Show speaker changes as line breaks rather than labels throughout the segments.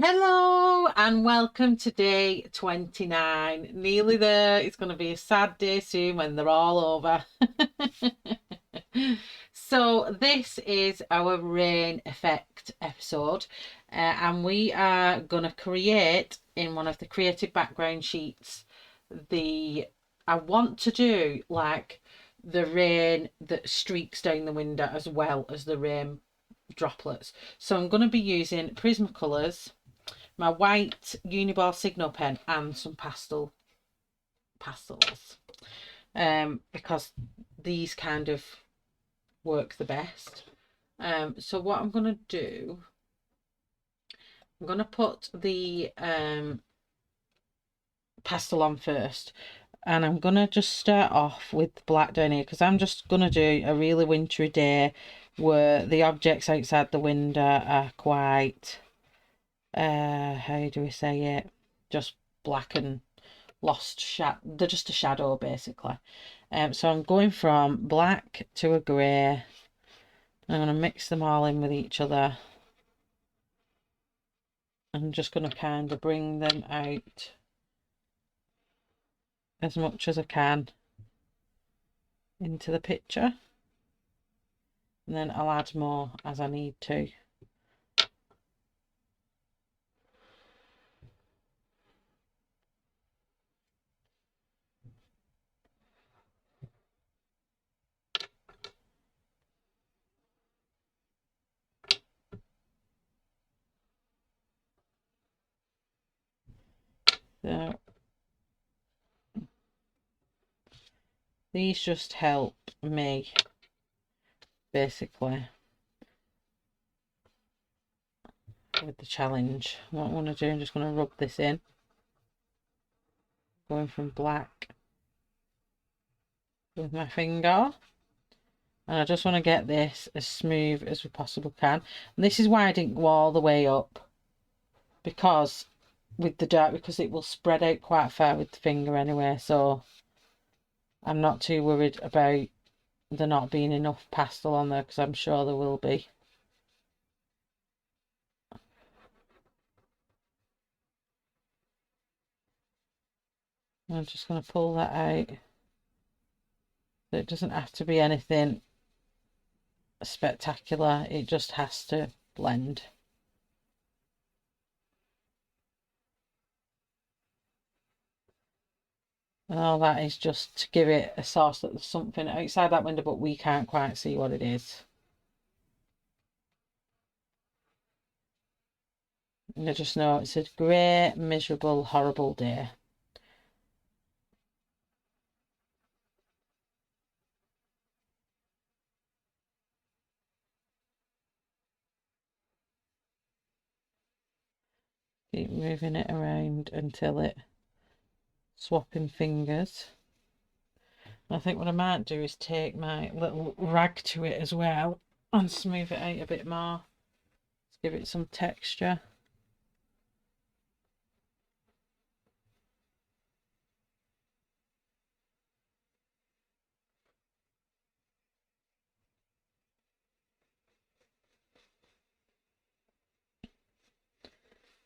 Hello and welcome to day 29. Nearly there. It's going to be a sad day soon when they're all over. So this is our rain effect episode, and we are going to create in one of the creative background sheets I want to do like the rain that streaks down the window as well as the rain droplets. So I'm going to be using Prismacolors, my white Uniball Signal pen, and some pastels, because these kind of work the best. So what I'm going to do, I'm going to put the pastel on first, and I'm going to just start off with black down here because I'm just going to do a really wintry day where the objects outside the window are quite how do we say it, just black and lost they're just a shadow basically. So I'm going from black to a grey. I'm going to mix them all in with each other. I'm just going to kind of bring them out as much as I can into the picture, and then I'll add more as I need to. So these just help me basically with the challenge. What I want to do, I'm just going to rub this in, going from black with my finger, and I just want to get this as smooth as we possibly can. And this is why I didn't go all the way up, because with the dark, because it will spread out quite far with the finger anyway, so I'm not too worried about there not being enough pastel on there, because I'm sure there will be. I'm just going to pull that out. It doesn't have to be anything spectacular, it just has to blend. And all that is just to give it a source that there's something outside that window, but we can't quite see what it is. And I just know it's a grey, miserable, horrible day. Keep moving it around until it swapping fingers. I think what I might do is take my little rag to it as well and smooth it out a bit more to give it some texture.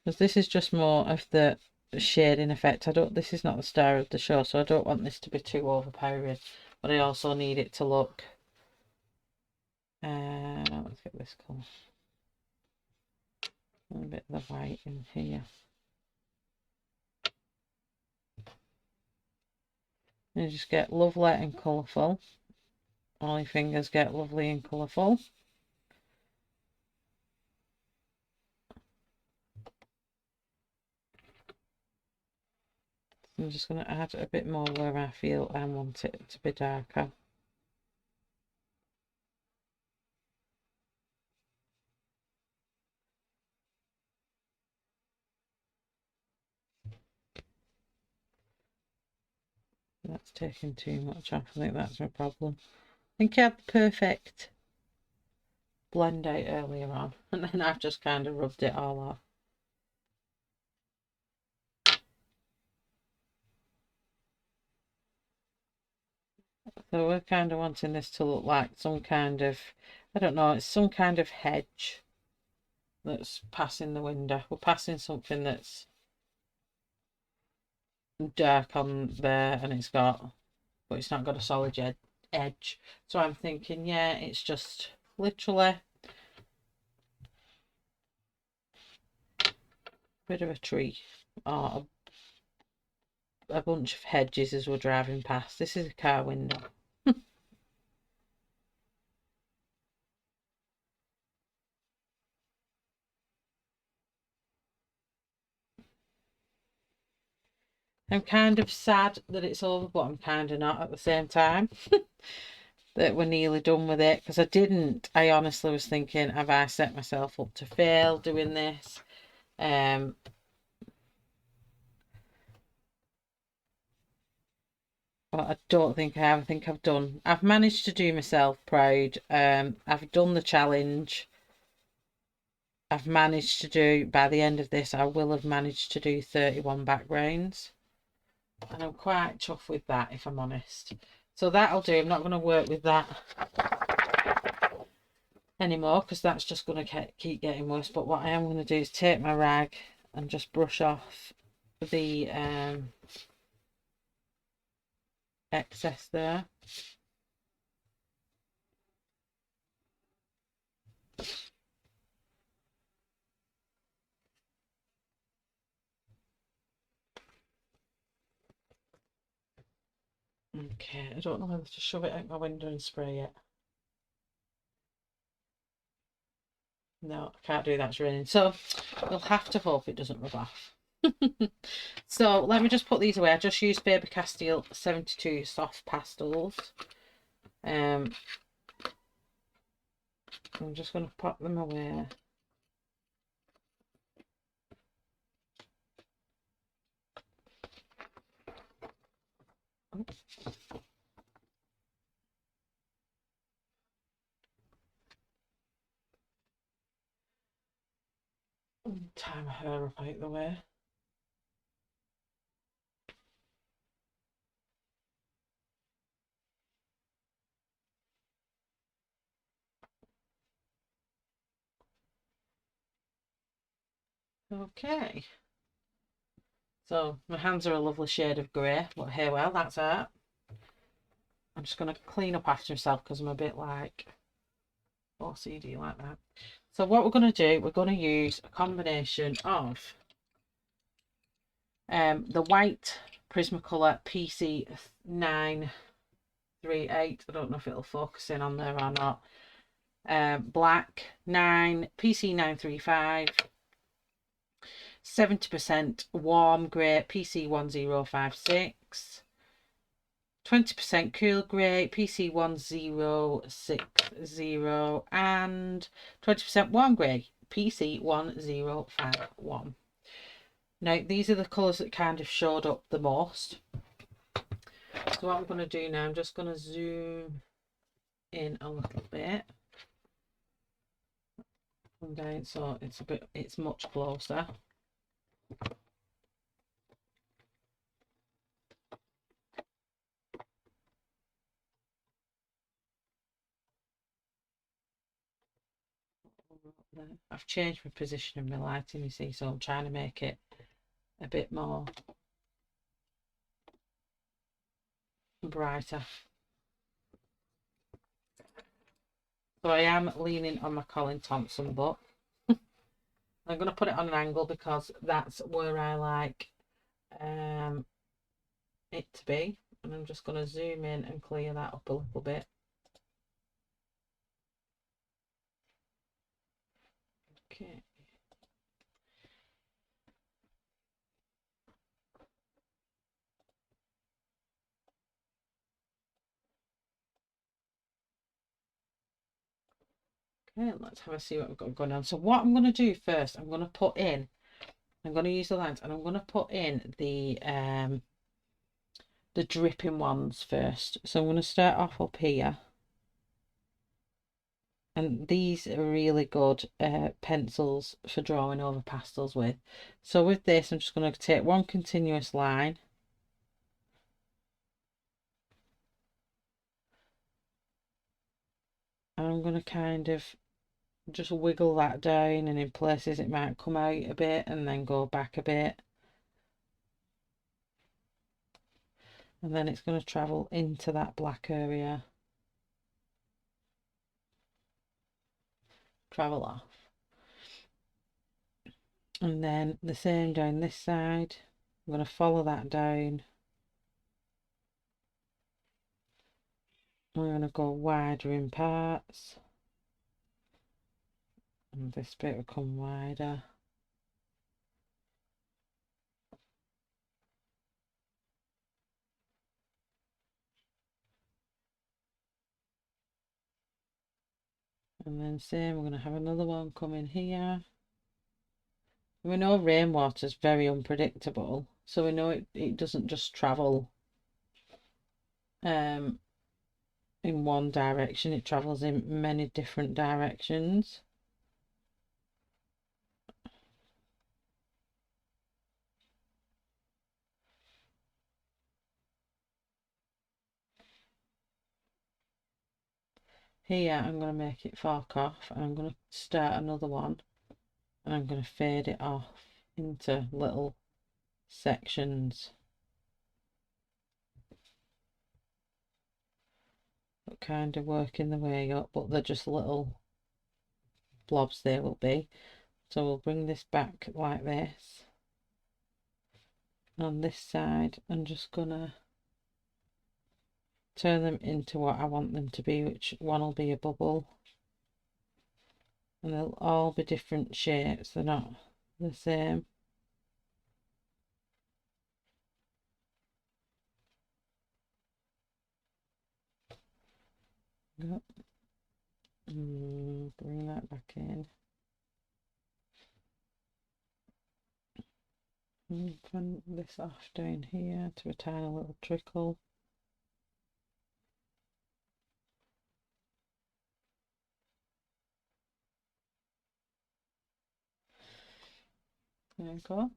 Because this is just more of the shading effect. This is not the star of the show, so I don't want this to be too overpowering, but I also need it to look let's get this colour, a bit of the white in here. And you just get lovely and colourful. All your fingers get lovely and colourful. I'm just going to add a bit more where I feel I want it to be darker. That's taking too much off. I think that's my problem. I think I had the perfect blend out earlier on, and then I've just kind of rubbed it all off. So we're kind of wanting this to look like some kind of, I don't know, it's some kind of hedge that's passing the window. We're passing something that's dark on there, and but it's not got a solid edge. So I'm thinking, yeah, it's just literally a bit of a tree or a bunch of hedges as we're driving past. This is a car window. I'm kind of sad that it's over, but I'm kind of not at the same time. That we're nearly done with it, because I honestly was thinking, have I set myself up to fail doing this? But I don't think I have. I think I've managed to do myself proud. I've done the challenge. I've managed to do, by the end of this, I will have managed to do 31 backgrounds. And I'm quite chuffed with that, if I'm honest. So that'll do. I'm not going to work with that anymore, because that's just going to keep getting worse. But what I am going to do is take my rag and just brush off the excess there. Okay, I don't know whether to shove it out my window and spray it. No, I can't do that, it's raining. So we'll have to hope it doesn't rub off. So let me just put these away. I just used Faber-Castell 72 soft pastels. I'm just going to pop them away. Tie my hair up out the way. Okay. So my hands are a lovely shade of grey, but hey, well, that's it. I'm just going to clean up after myself because I'm a bit like OCD like that. So what we're going to do, we're going to use a combination of the white Prismacolor PC938. I don't know if it'll focus in on there or not. Black PC935. 70% warm grey PC1056. 20% cool grey PC1060, and 20% warm grey PC1051. Now these are the colours that kind of showed up the most. So what I'm going to do now, I'm just going to zoom in a little bit and down so it's much closer. I've changed my position in my lighting, you see, so I'm trying to make it a bit more brighter. So I am leaning on my Colin Thompson book. I'm going to put it on an angle because that's where I like it to be. And I'm just going to zoom in and clear that up a little bit. Okay. Okay, let's have a see what we've got going on. So what I'm going to do first, I'm going to use the lens and I'm going to put in the dripping ones first. So I'm going to start off up here. And these are really good pencils for drawing over pastels with. So with this, I'm just going to take one continuous line. And I'm going to kind of just wiggle that down, and in places it might come out a bit and then go back a bit. And then it's going to travel into that black area. Travel off. And then the same down this side. I'm going to follow that down. I'm going to go wider in parts. And this bit will come wider. And then same, we're going to have another one coming here. We know rainwater is very unpredictable, so we know it doesn't just travel in one direction, it travels in many different directions. Here I'm going to make it fork off, and I'm going to start another one, and I'm going to fade it off into little sections. But kind of working the way up, but they're just little blobs they will be. So we'll bring this back like this on this side. I'm just gonna turn them into what I want them to be, which one will be a bubble, and they'll all be different shapes, they're not the same. Yep. Bring that back in. Turn this off down here to a tiny little trickle. There we go.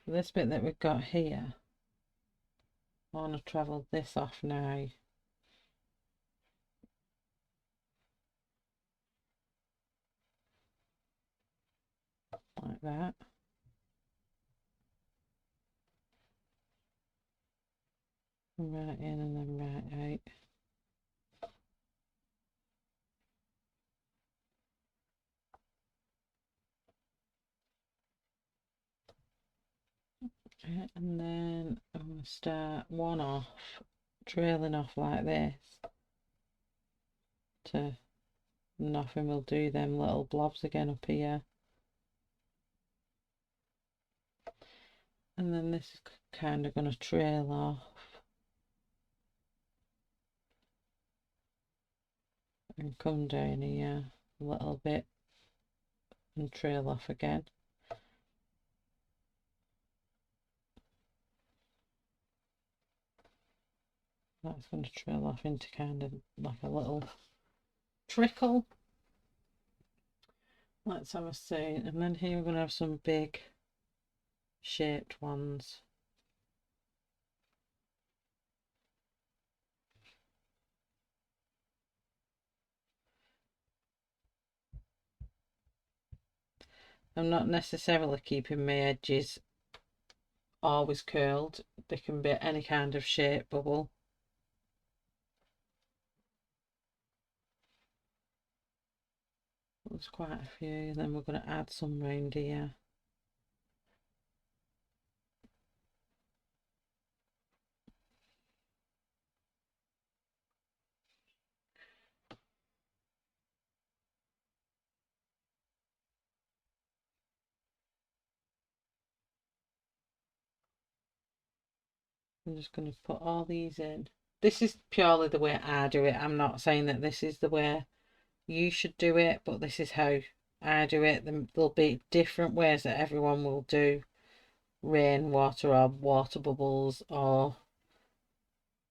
This bit that we've got here, I want to travel this off now. Like that. Right in and then right out. And then I'm going to start one off, trailing off like this, to nothing will do them little blobs again up here. And then this is kind of going to trail off and come down here a little bit and trail off again. That's going to trail off into kind of like a little trickle. Let's have a see. And then here we're going to have some big shaped ones. I'm not necessarily keeping my edges always curled. They can be any kind of shape bubble. There's quite a few, and then we're going to add some round here. I'm just going to put all these in. This is purely the way I do it. I'm not saying that this is the way you should do it, but this is how I do it. There'll be different ways that everyone will do rainwater or water bubbles or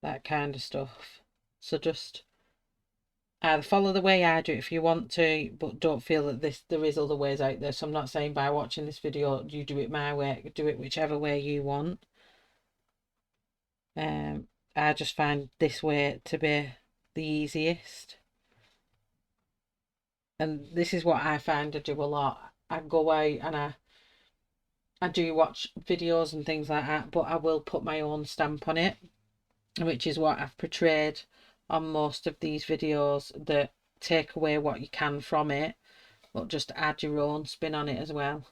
that kind of stuff. So just either follow the way I do it if you want to, but don't feel that there is other ways out there. So I'm not saying by watching this video you do it my way, do it whichever way you want. I just find this way to be the easiest. And this is what I find I do a lot. I go away and I do watch videos and things like that, but I will put my own stamp on it, which is what I've portrayed on most of these videos, that take away what you can from it, but just add your own spin on it as well.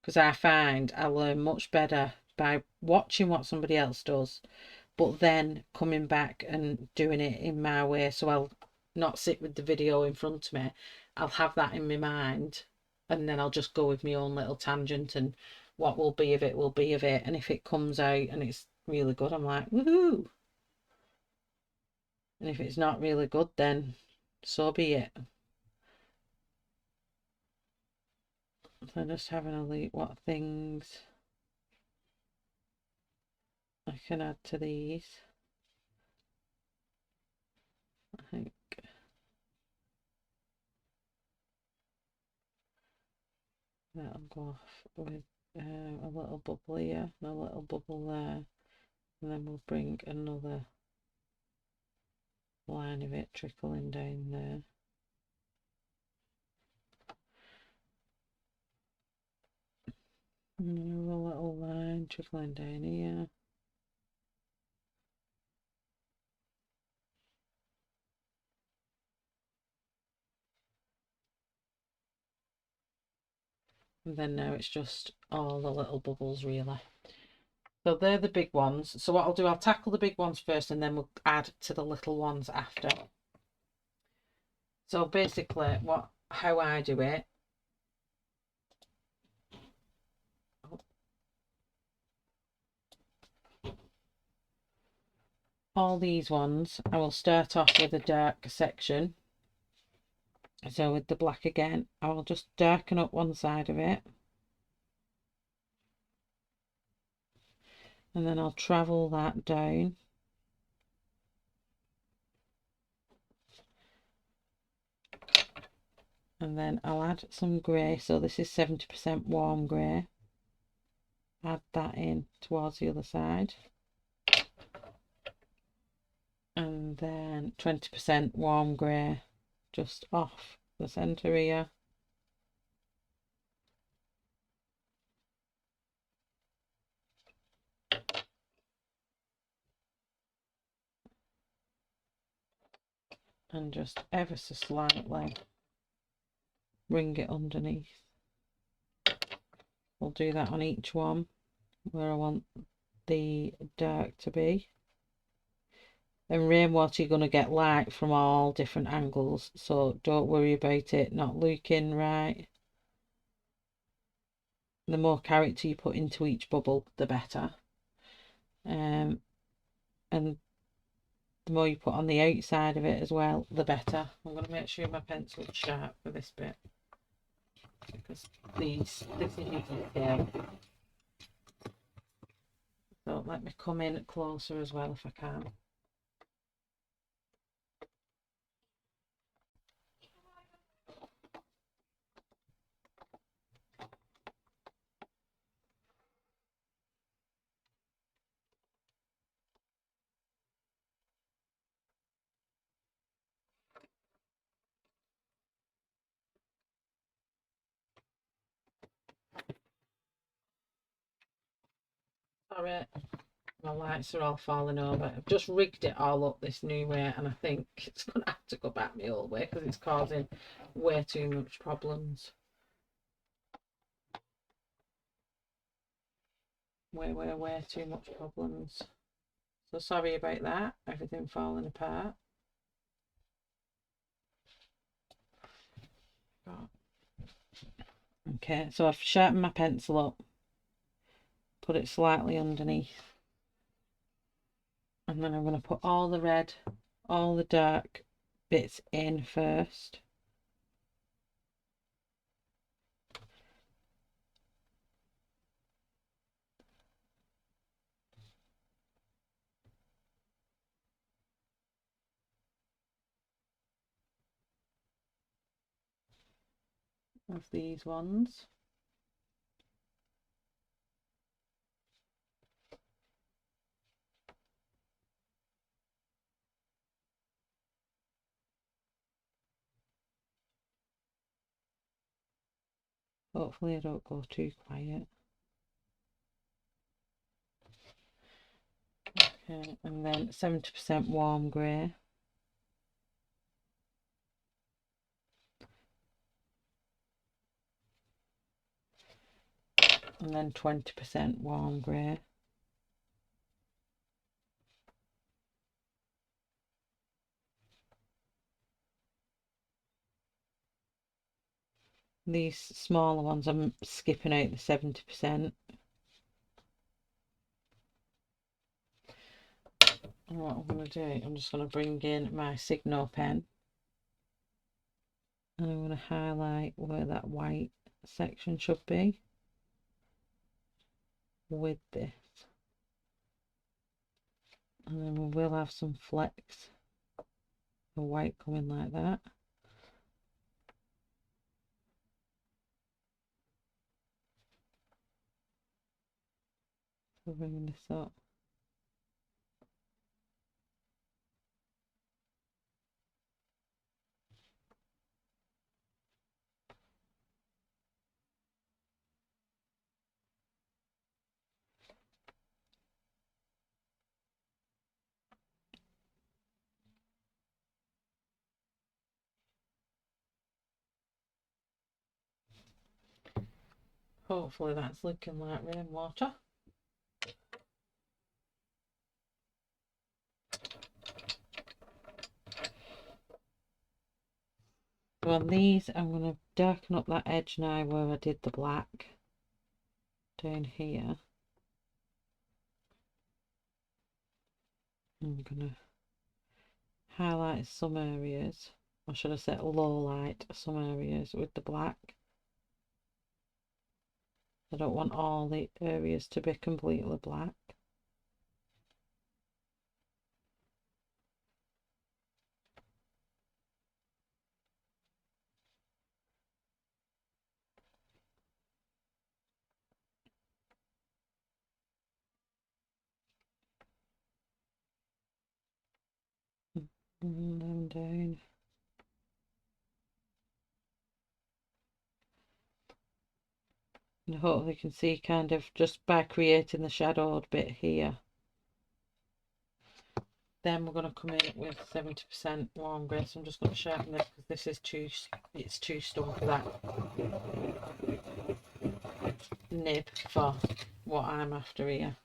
Because I find I learn much better by watching what somebody else does, but then coming back and doing it in my way. So I'll not sit with the video in front of me, I'll have that in my mind, and then I'll just go with my own little tangent, and what will be of it will be of it. And if it comes out and it's really good, I'm like, woohoo. And if it's not really good, then so be it. So just having a look what things I can add to these. I think that'll go off with a little bubble here and a little bubble there, and then we'll bring another line of it trickling down there. And another little line trickling down here. And then now it's just all the little bubbles really. So they're the big ones. So what I'll do, I'll tackle the big ones first and then we'll add to the little ones after. So basically how I do it, all these ones, I will start off with a dark section. So with the black again, I will just darken up one side of it. And then I'll travel that down. And then I'll add some grey. So this is 70% warm grey. Add that in towards the other side. And then 20% warm grey just off the centre here. And just ever so slightly bring it underneath. We'll do that on each one where I want the dark to be. And rainwater, you're going to get light from all different angles, so don't worry about it not looking right. The more character you put into each bubble, the better. And the more you put on the outside of it as well, the better. I'm going to make sure my pencil's sharp for this bit, because this is detail. So let me come in closer as well if I can. Sorry, my lights are all falling over. I've just rigged it all up this new way, and I think it's going to have to go back the old way because it's causing way too much problems. Way too much problems. So sorry about that, everything falling apart. Okay, so I've sharpened my pencil up, put it slightly underneath, and then I'm going to put all the red, all the dark bits in first. Of these ones. Hopefully I don't go too quiet. Okay, and then 70% warm grey. And then 20% warm grey. These smaller ones I'm skipping out the 70%. And what I'm going to do, I'm just going to bring in my Signo pen. And I'm going to highlight where that white section should be with this. And then we will have some flecks of white coming like that. So bringing this up. Hopefully that's looking like rainwater. So on these, I'm going to darken up that edge now where I did the black down here. I'm going to highlight some areas, or should I say low light some areas with the black. I don't want all the areas to be completely black. And them down. And hopefully you can see kind of just by creating the shadowed bit here. Then we're going to come in with 70% warm grey. So I'm just going to sharpen this because this is it's too stumpy for that nib for what I'm after here.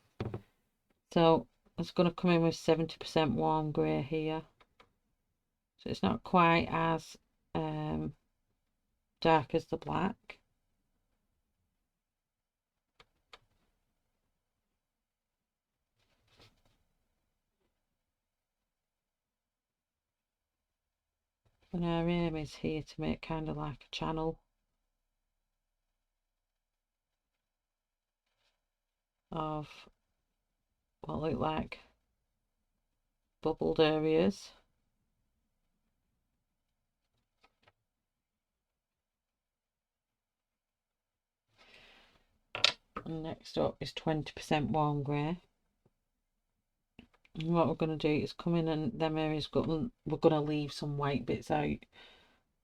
So it's going to come in with 70% warm grey here. So it's not quite as dark as the black. And our aim is here to make kind of like a channel of what look like bubbled areas. And next up is 20% warm grey. And what we're going to do is come in and them areas we're going to leave some white bits out,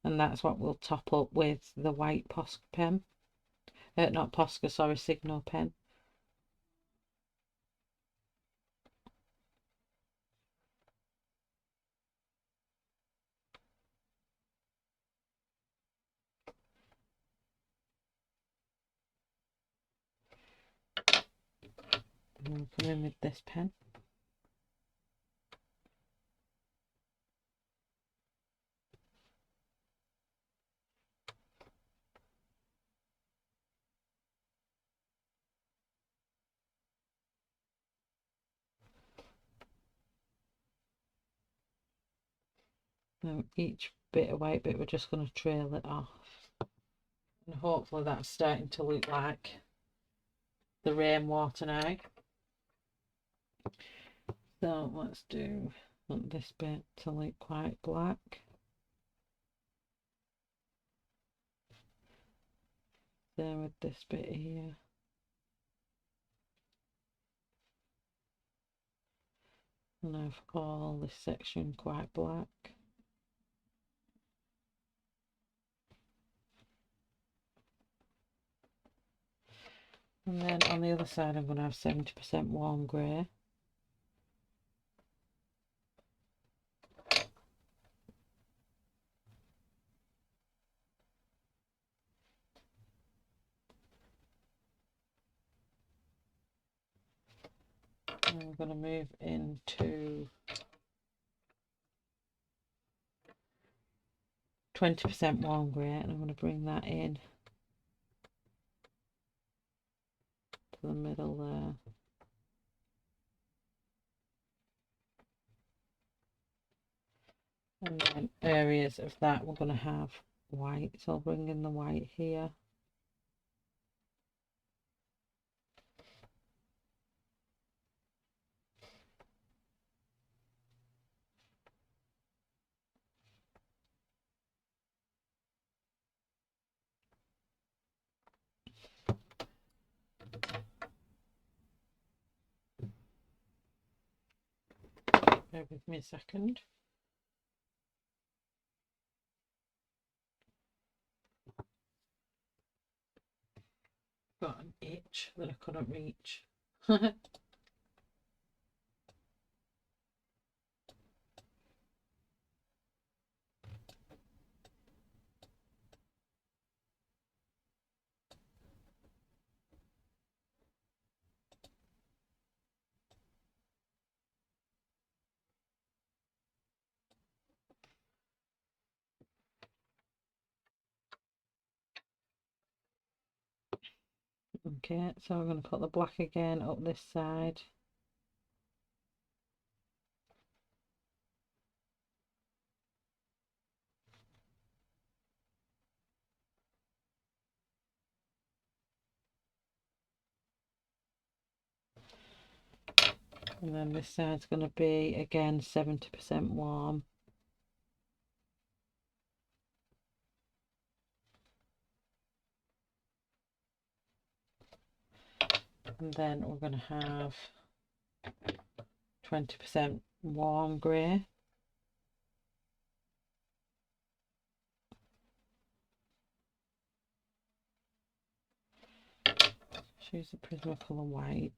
and that's what we'll top up with the white Posca pen. Not Posca, sorry, Signo pen. And we'll come in with this pen. Now each bit of white bit we're just going to trail it off, and hopefully that's starting to look like the rainwater now. So let's want this bit to look quite black. Same with this bit here. And I've all this section quite black. And then on the other side I'm going to have 70% warm grey. And I'm going to move into 20% warm grey, and I'm going to bring that in to the middle there. And then areas of that we're going to have white, so I'll bring in the white here. Bear with me a second. Got an itch that I couldn't reach. Okay, so I'm going to put the black again up this side. And then this side's going to be again 70% warm. And then we're going to have 20% warm grey. Choose the Prismacolor white.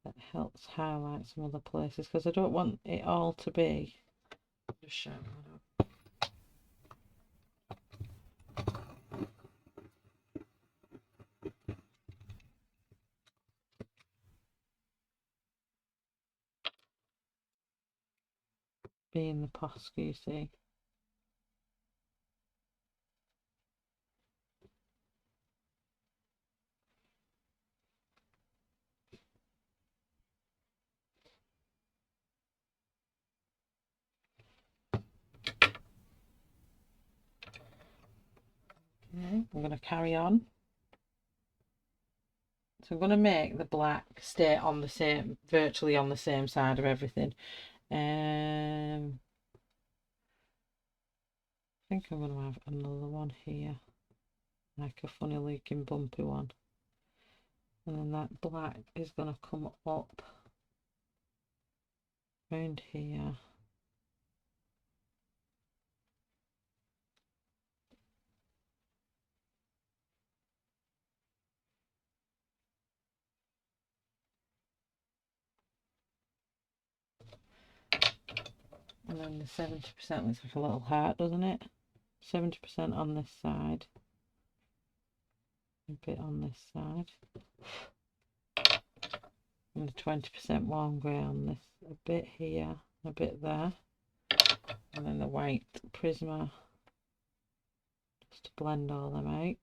That helps highlight some other places because I don't want it all to be. Just show that up. Being the Posca, you see. Okay, I'm going to carry on. So I'm going to make the black stay on the same, virtually on the same side of everything. I think I'm going to have another one here, like a funny looking bumpy one. And then that black is going to come up around here. And then the 70% looks like a little heart, doesn't it? 70% on this side. A bit on this side. And the 20% warm grey on this. A bit here, a bit there. And then the white Prisma. Just to blend all them out.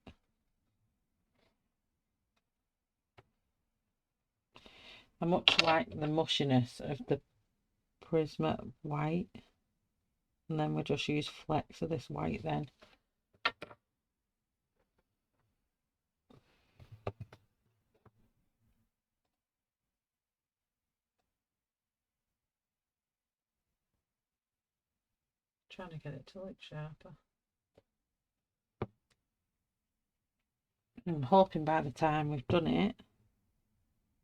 I much like the mushiness of the Prisma white. And then we'll just use flecks of this white then. Trying to get it to look sharper. I'm hoping by the time we've done it,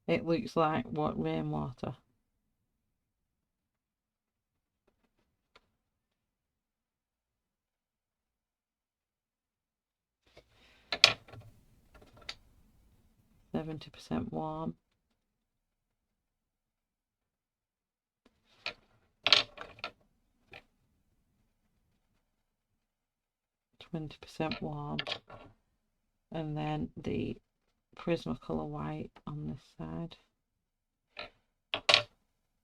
it looks like what rainwater. 70% warm. warm, and then the Prismacolor white on this side.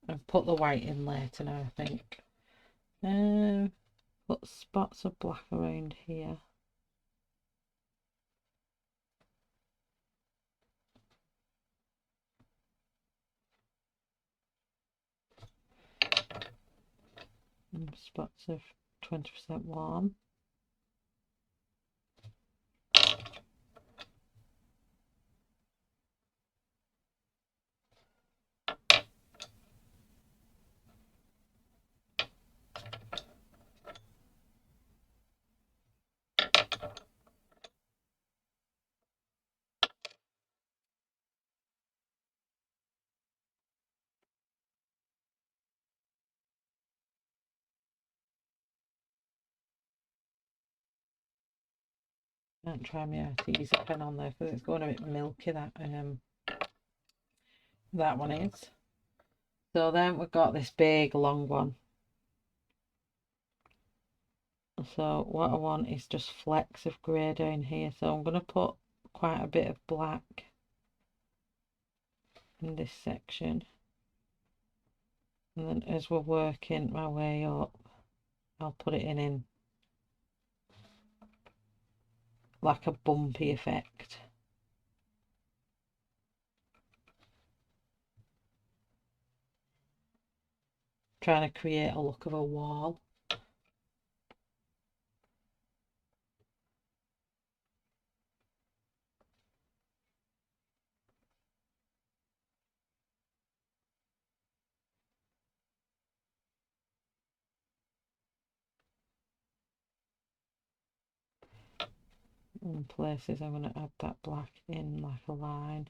I've put the white in later now, I think. Put spots of black around here. And spots of 20% warm. Don't try my Arteza pen on there because it's going a bit milky, that one is. So then we've got this big long one. So what I want is just flecks of grey down here. So I'm going to put quite a bit of black in this section. And then as we're working my way up, I'll put it in like a bumpy effect. Trying to create a look of a wall. In places I'm going to add that black in like a line.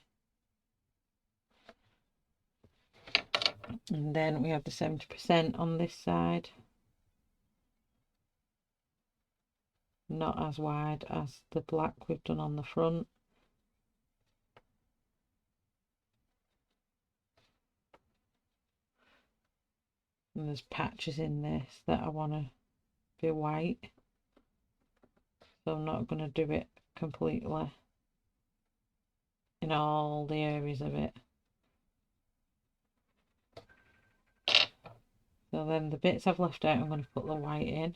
And then we have the 70% on this side. Not as wide as the black we've done on the front. And there's patches in this that I want to be white. So I'm not going to do it completely in all the areas of it. So then the bits I've left out, I'm going to put the white in.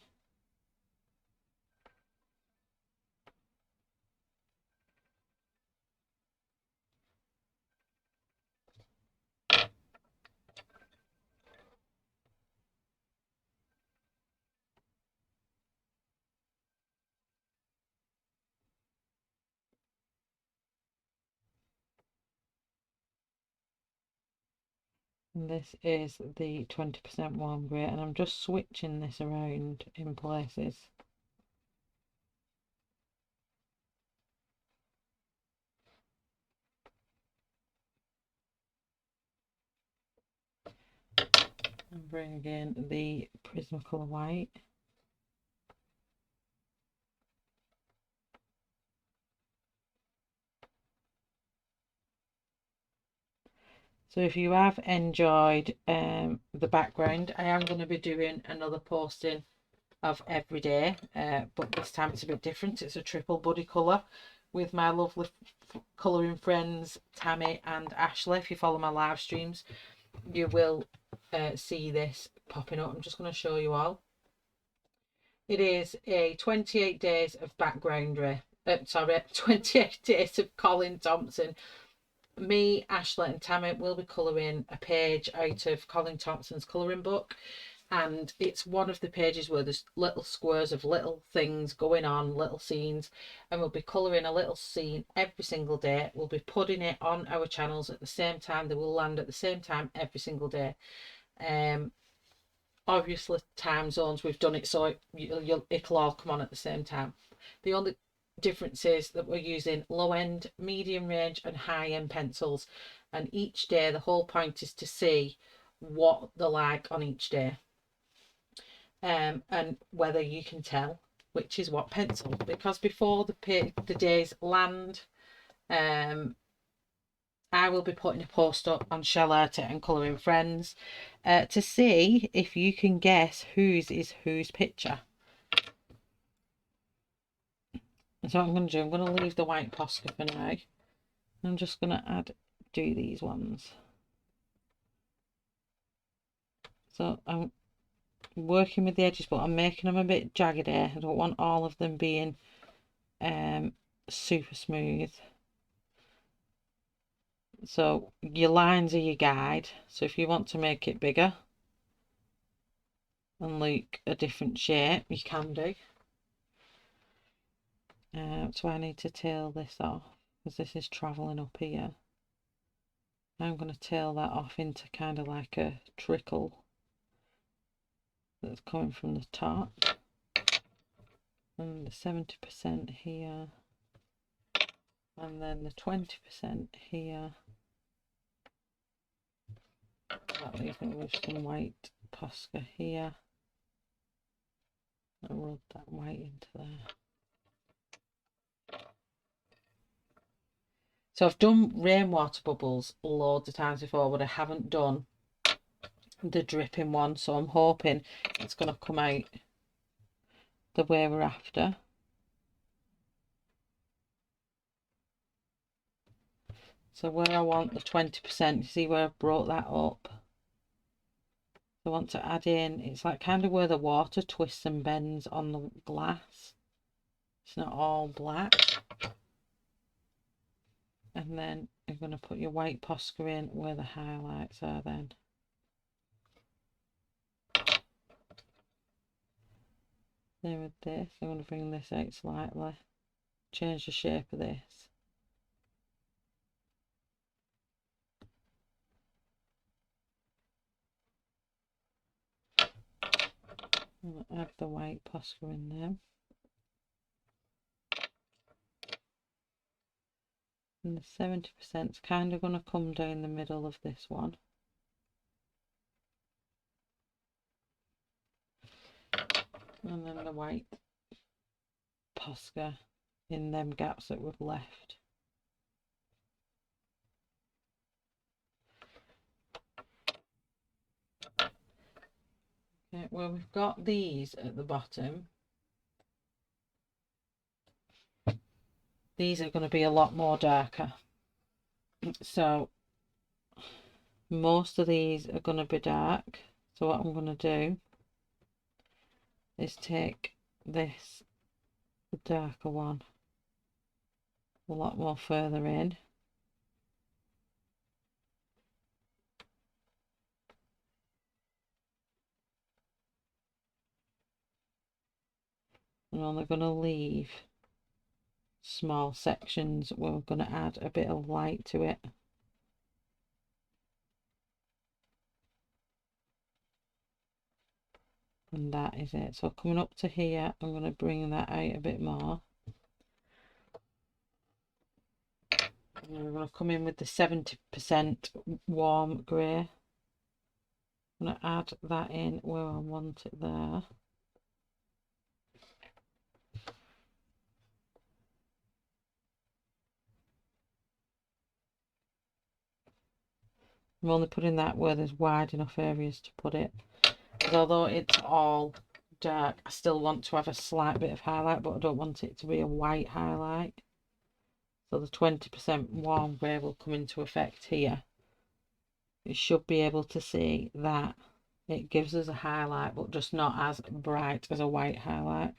And this is the 20% warm grey, and I'm just switching this around in places. And bring in the Prismacolor white. So if you have enjoyed the background, I am going to be doing another posting of every day, but this time it's a bit different. It's a triple buddy colour with my lovely colouring friends Tammy and Ashley. If you follow my live streams, you will see this popping up. I'm just going to show you all. It is a 28 days of backgroundery. 28 days of Colin Thompson. Me, Ashley and Tammy will be colouring a page out of Colin Thompson's colouring book, and it's one of the pages where there's little squares of little things going on, little scenes, and we'll be colouring a little scene every single day. We'll be putting it on our channels at the same time. They will land at the same time every single day. Obviously time zones, we've done it so it'll all come on at the same time. The only difference is that we're using low end, medium range and high end pencils, and each day the whole point is to see what they're like on each day, and whether you can tell which is what pencil, because before the days land, I will be putting a post up on Shellarty and Colouring Friends to see if you can guess whose is whose picture. So what I'm going to do, I'm going to leave the white Posca for now. I'm just going to do these ones. So I'm working with the edges, but I'm making them a bit jagged here. I don't want all of them being super smooth. So your lines are your guide. So if you want to make it bigger and look a different shape, you can do. So I need to tail this off because this is travelling up here. I'm going to tail that off into kind of like a trickle that's coming from the top. And the 70% here. And then the 20% here. That leaves me with some white Posca here. I'll rub that white into there. So I've done rainwater bubbles loads of times before, but I haven't done the dripping one. So I'm hoping it's going to come out the way we're after. So where I want the 20%, you see where I brought that up? I want to add in, it's like kind of where the water twists and bends on the glass. It's not all black. And then you're going to put your white Posca in where the highlights are then. There with this, I'm going to bring this out slightly. Change the shape of this. I'm going to add the white Posca in there. And the 70% is kind of going to come down the middle of this one. And then the white Posca in them gaps that we've left. Okay, well, we've got these at the bottom. These are going to be a lot more darker. So most of these are going to be dark. So what I'm going to do is take this darker one a lot more further in. I'm only going to leave small sections where we're going to add a bit of light to it. And that is it. So coming up to here, I'm going to bring that out a bit more. And we're going to come in with the 70% warm grey. I'm going to add that in where I want it there. I'm only putting that where there's wide enough areas to put it. Because although it's all dark, I still want to have a slight bit of highlight, but I don't want it to be a white highlight. So the 20% warm grey will come into effect here. You should be able to see that it gives us a highlight, but just not as bright as a white highlight.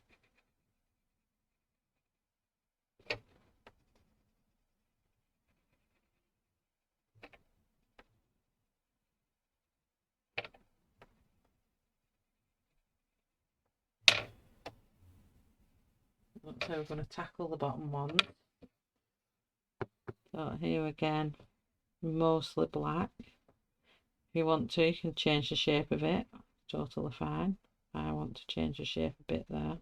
So we're going to tackle the bottom one. So here again, mostly black. If you want to, you can change the shape of it. Totally fine. I want to change the shape a bit there.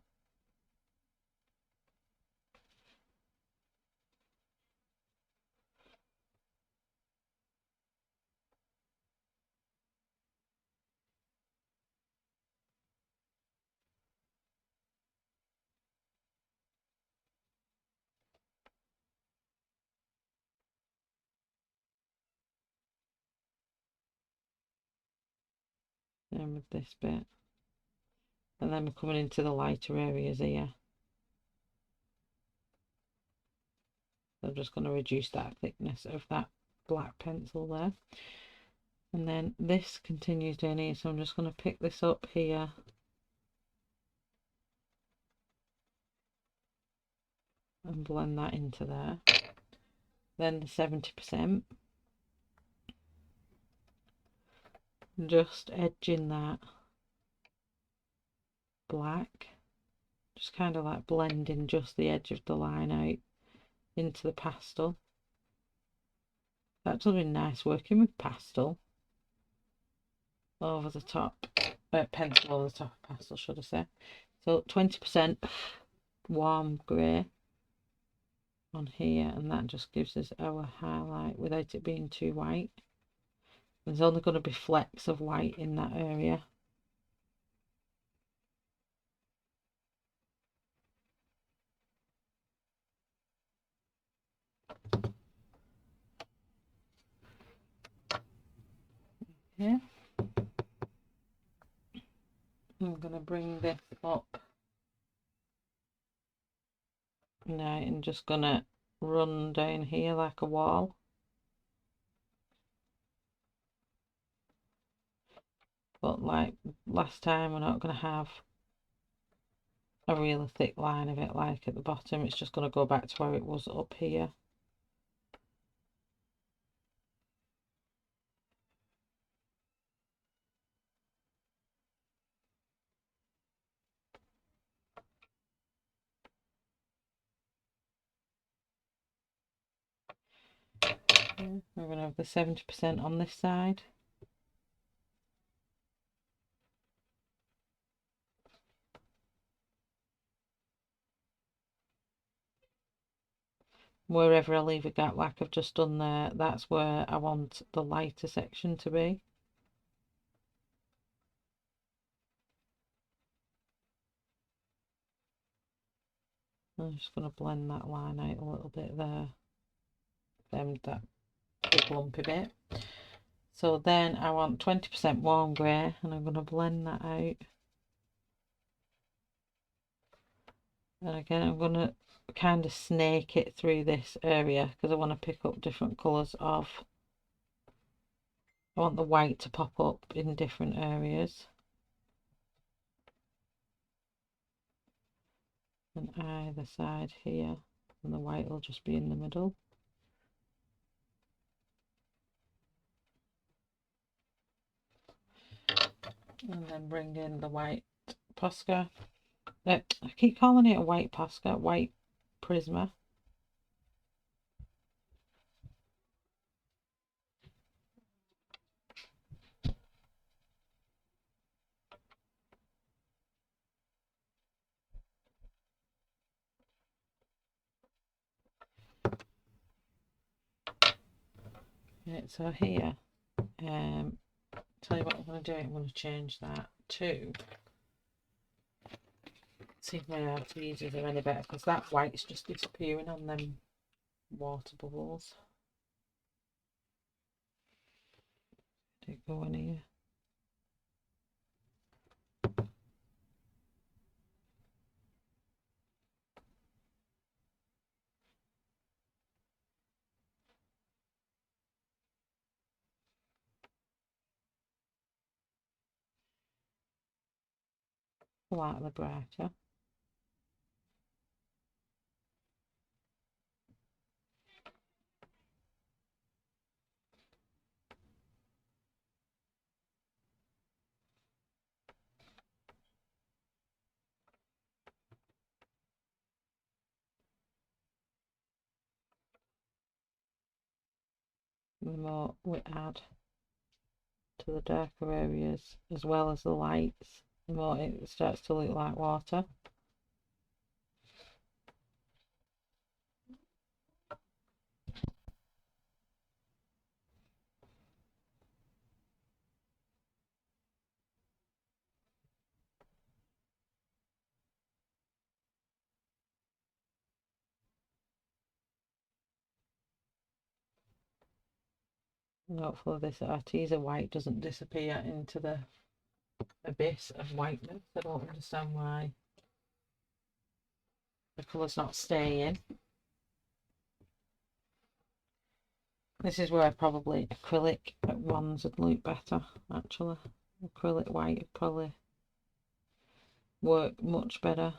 Same with this bit. And then we're coming into the lighter areas here. So I'm just going to reduce that thickness of that black pencil there. And then this continues down here, so I'm just going to pick this up here. And blend that into there. Then the 70%. Just edging that black. Just kind of like blending just the edge of the line out into the pastel. It's actually been nice working with pastel over the top, pencil over the top of pastel, should I say. So 20% warm grey on here, and that just gives us our highlight without it being too white. There's only going to be flecks of white in that area. Yeah. I'm going to bring this up now and just going to run down here like a wall. But like last time, we're not going to have a really thick line of it like at the bottom. It's just going to go back to where it was up here. We're going to have the 70% on this side. Wherever I leave a gap like I've just done there, that's where I want the lighter section to be. I'm just going to blend that line out a little bit there. Then that big lumpy bit. So then I want 20% warm grey, and I'm going to blend that out. And again, I'm going to kind of snake it through this area because I want to pick up different colours of. I want the white to pop up in different areas. And either side here, and the white will just be in the middle. And then bring in the white Posca. I keep calling it a white Posca, white Prisma. Right, so here, tell you what I'm going to do. I'm going to change that to, see if my Artezas are any better, because that white's just disappearing on them water bubbles. Did it go in here? Slightly brighter. The more we add to the darker areas as well as the lights, the more it starts to look like water. And hopefully this Arteza white doesn't disappear into the a bit of whiteness. I don't understand why the colour's not staying. This is where probably acrylic ones would look better, actually. Acrylic white would probably work much better.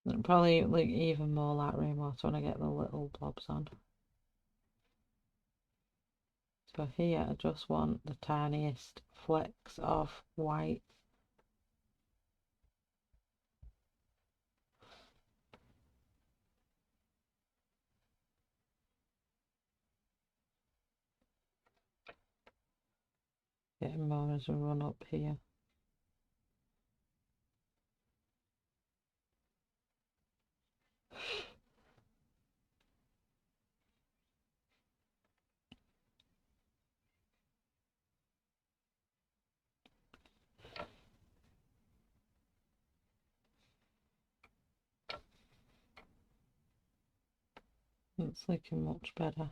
It'll probably look even more like rainwater when I get the little blobs on. So here I just want the tiniest flecks of white. Getting more as we run up here. It's looking much better.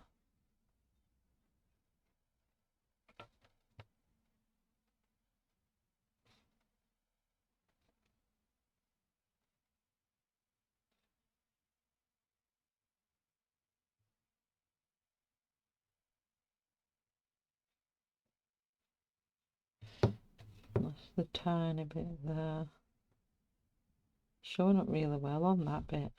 That's the tiny bit there. Showing up really well on that bit.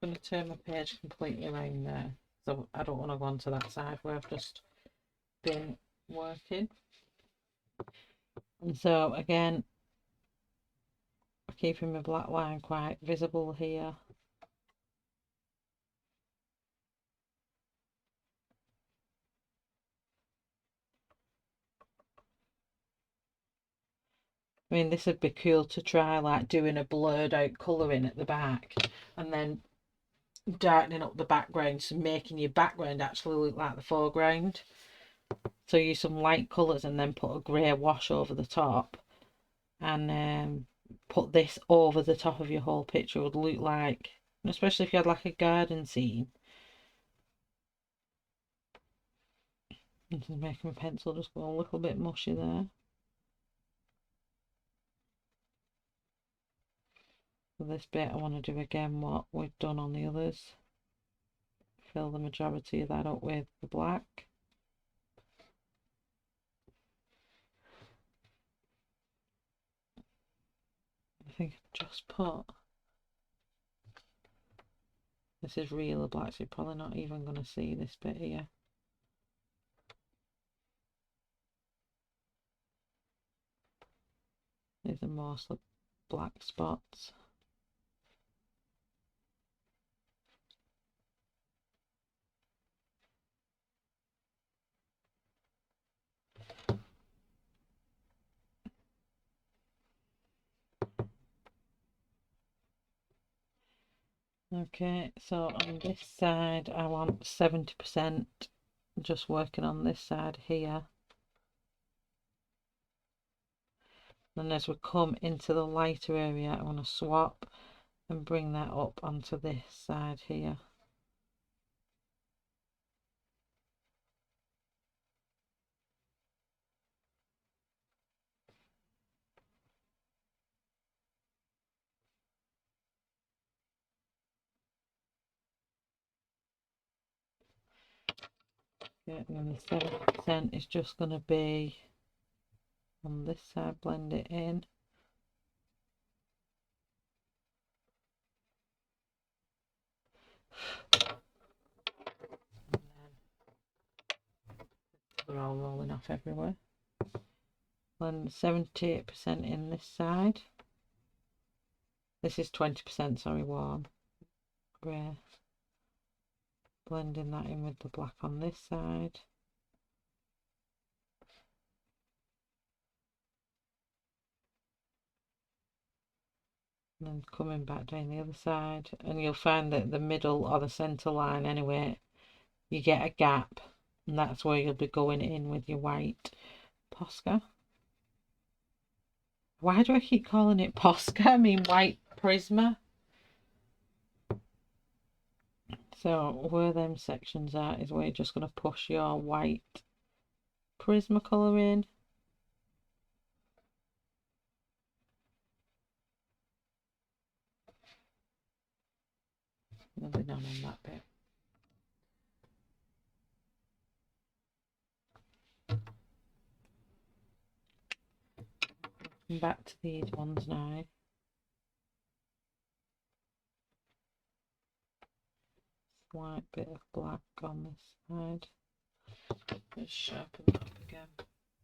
I'm going to turn my page completely around there, so I don't want to go onto that side where I've just been working. And so again, keeping my black line quite visible here. I mean, this would be cool to try, like doing a blurred out colouring at the back and then darkening up the background, so making your background actually look like the foreground. So use some light colours and then put a grey wash over the top, and put this over the top of your whole picture. It would look like, especially if you had like a garden scene. This is making my pencil just go a little bit mushy there. For this bit I want to do again what we've done on the others. Fill the majority of that up with the black. I think I've just put, this is real black, so you're probably not even going to see this bit here. These are mostly black spots. Okay, so on this side I want 70% just working on this side here. Then as we come into the lighter area I want to swap and bring that up onto this side here. Okay, and then the 70% is just going to be on this side, blend it in. They're all rolling off everywhere. Blend 78% in this side. This is 20%, sorry, warm grey. Blending that in with the black on this side. And then coming back down the other side, and you'll find that the middle or the centre line anyway, you get a gap, and that's where you'll be going in with your white Posca. Why do I keep calling it Posca? I mean white Prisma. So where them sections are is where you're just going to push your white Prismacolor in. Nothing on that bit. And back to these ones now. Slight bit of black on this side. Just sharpen that up again.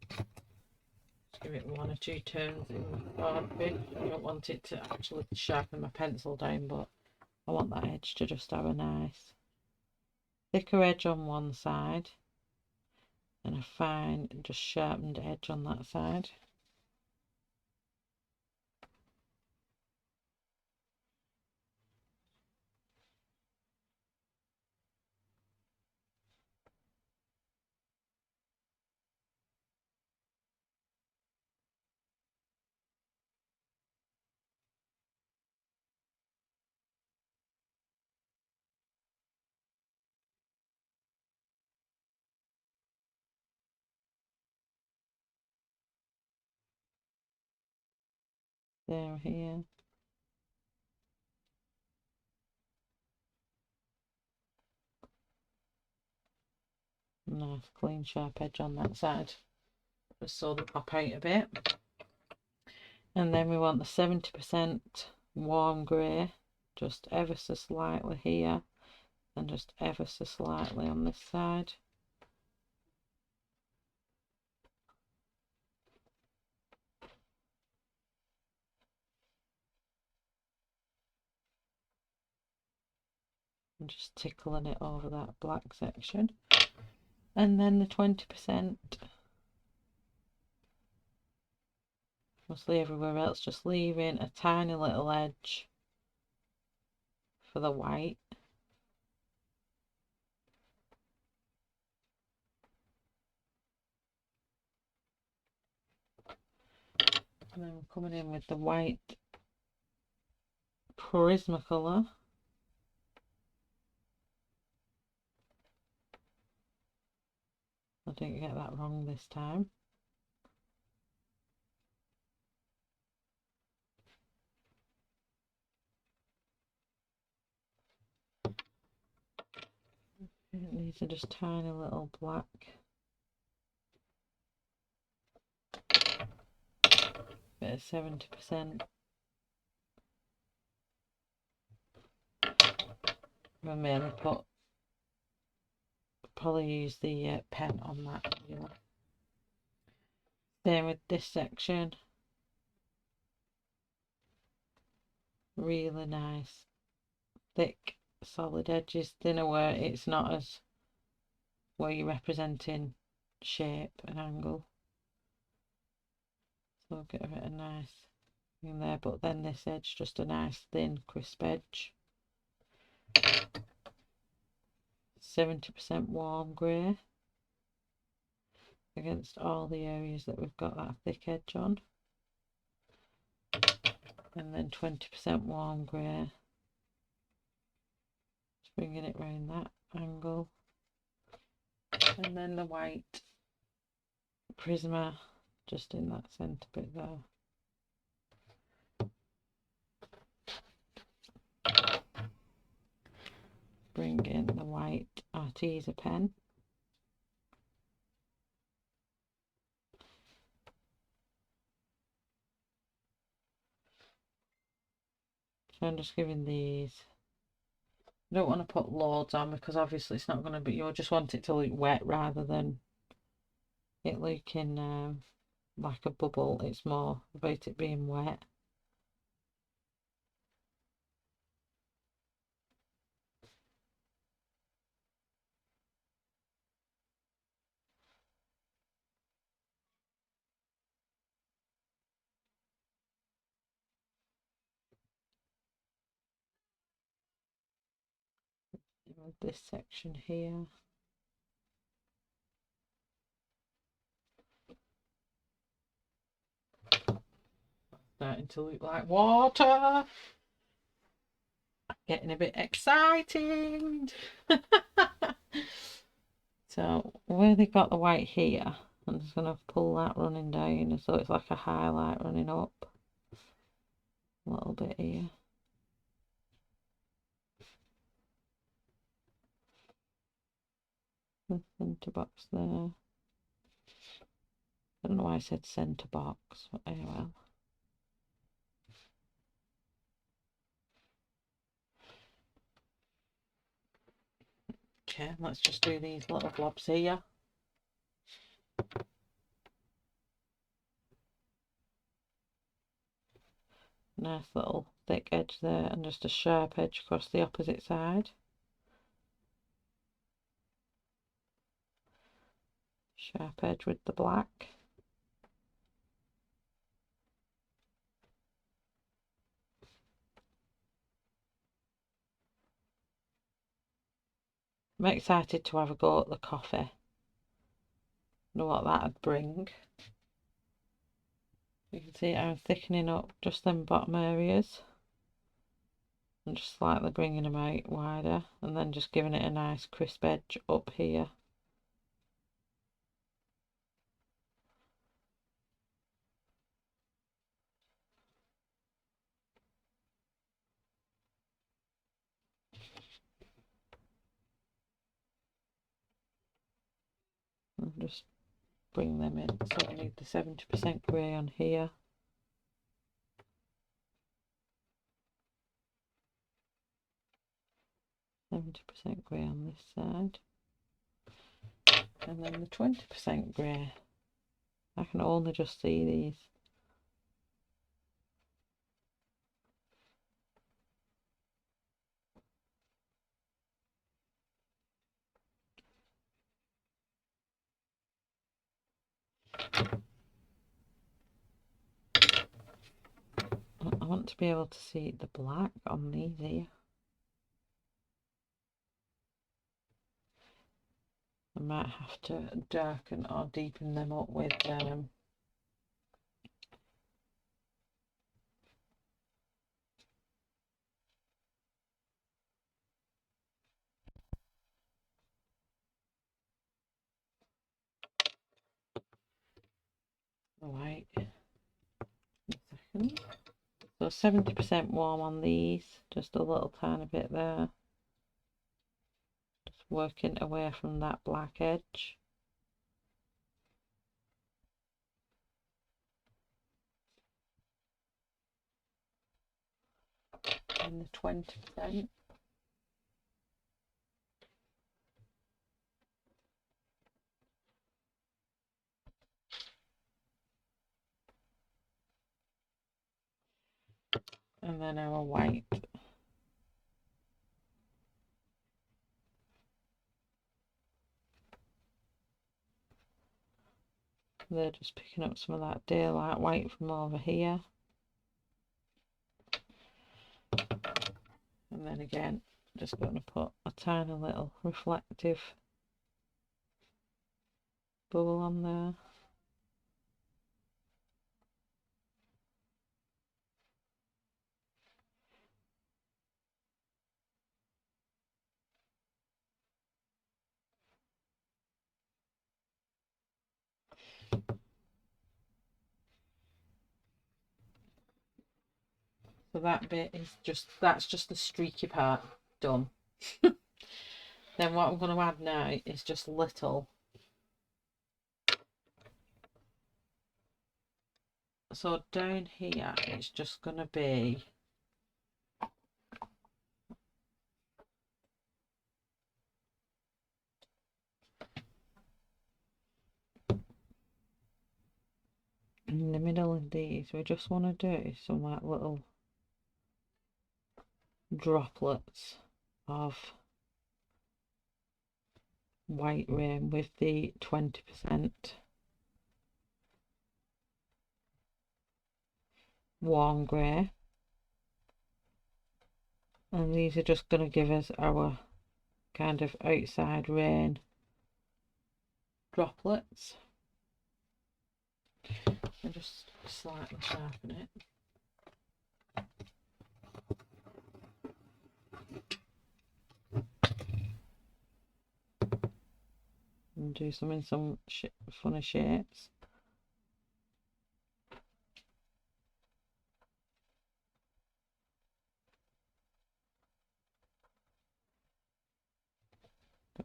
Just give it 1 or 2 turns in the board bit. I don't want it to actually sharpen my pencil down, but I want that edge to just have a nice thicker edge on one side and a fine just sharpened edge on that side. There, here. Nice clean sharp edge on that side, just so they pop out a bit. And then we want the 70% warm grey, just ever so slightly here and just ever so slightly on this side. And just tickling it over that black section. And then the 20%, mostly everywhere else, just leaving a tiny little edge for the white. And then we're coming in with the white Prismacolor. I didn't get that wrong this time. These are just tiny little black. Bit of 70%. I mainly probably use the pen on that. Same with this section. Really nice, thick, solid edges, thinner where it's not as where you're representing shape and angle. So get a bit of nice in there, but then this edge just a nice thin crisp edge. 70% warm grey against all the areas that we've got that thick edge on, and then 20% warm grey, just bringing it round that angle, and then the white Prisma just in that centre bit there. Bring in the white Arteza pen. So I'm just giving these, I don't want to put loads on because obviously it's not going to be, you'll just want it to look wet rather than it looking like a bubble. It's more about it being wet. this section here. Starting to look like water. Getting a bit excited. So where they got the white here, I'm just going to pull that running down so it's like a highlight running up. A little bit here. The centre box there. I don't know why I said centre box, but oh well. Okay, let's just do these little blobs here. Nice little thick edge there and just a sharp edge across the opposite side. Sharp edge with the black. I'm excited to have a go at the coffee. Know what that'd bring. You can see I'm thickening up just them bottom areas and just slightly bringing them out wider and then just giving it a nice crisp edge up here. And just bring them in. So I need the 70% grey on here. %grey on this side. And then the 20% grey. I can only just see these. I want to be able to see the black on these here. I might have to darken or deepen them up with the white. So 70% warm on these, just a little tiny bit there. Just working away from that black edge. And the 20%. And then our white. They're just picking up some of that daylight white from over here. And then again, just going to put a tiny little reflective bubble on there. So that bit is that's just the streaky part done. Then what I'm going to add now is just little. So down here it's just going to be in the middle of these. We just want to do some like little droplets of white rain with the 20% warm grey, and these are just going to give us our kind of outside rain droplets and just slightly sharpen it. And do some in some funny shapes.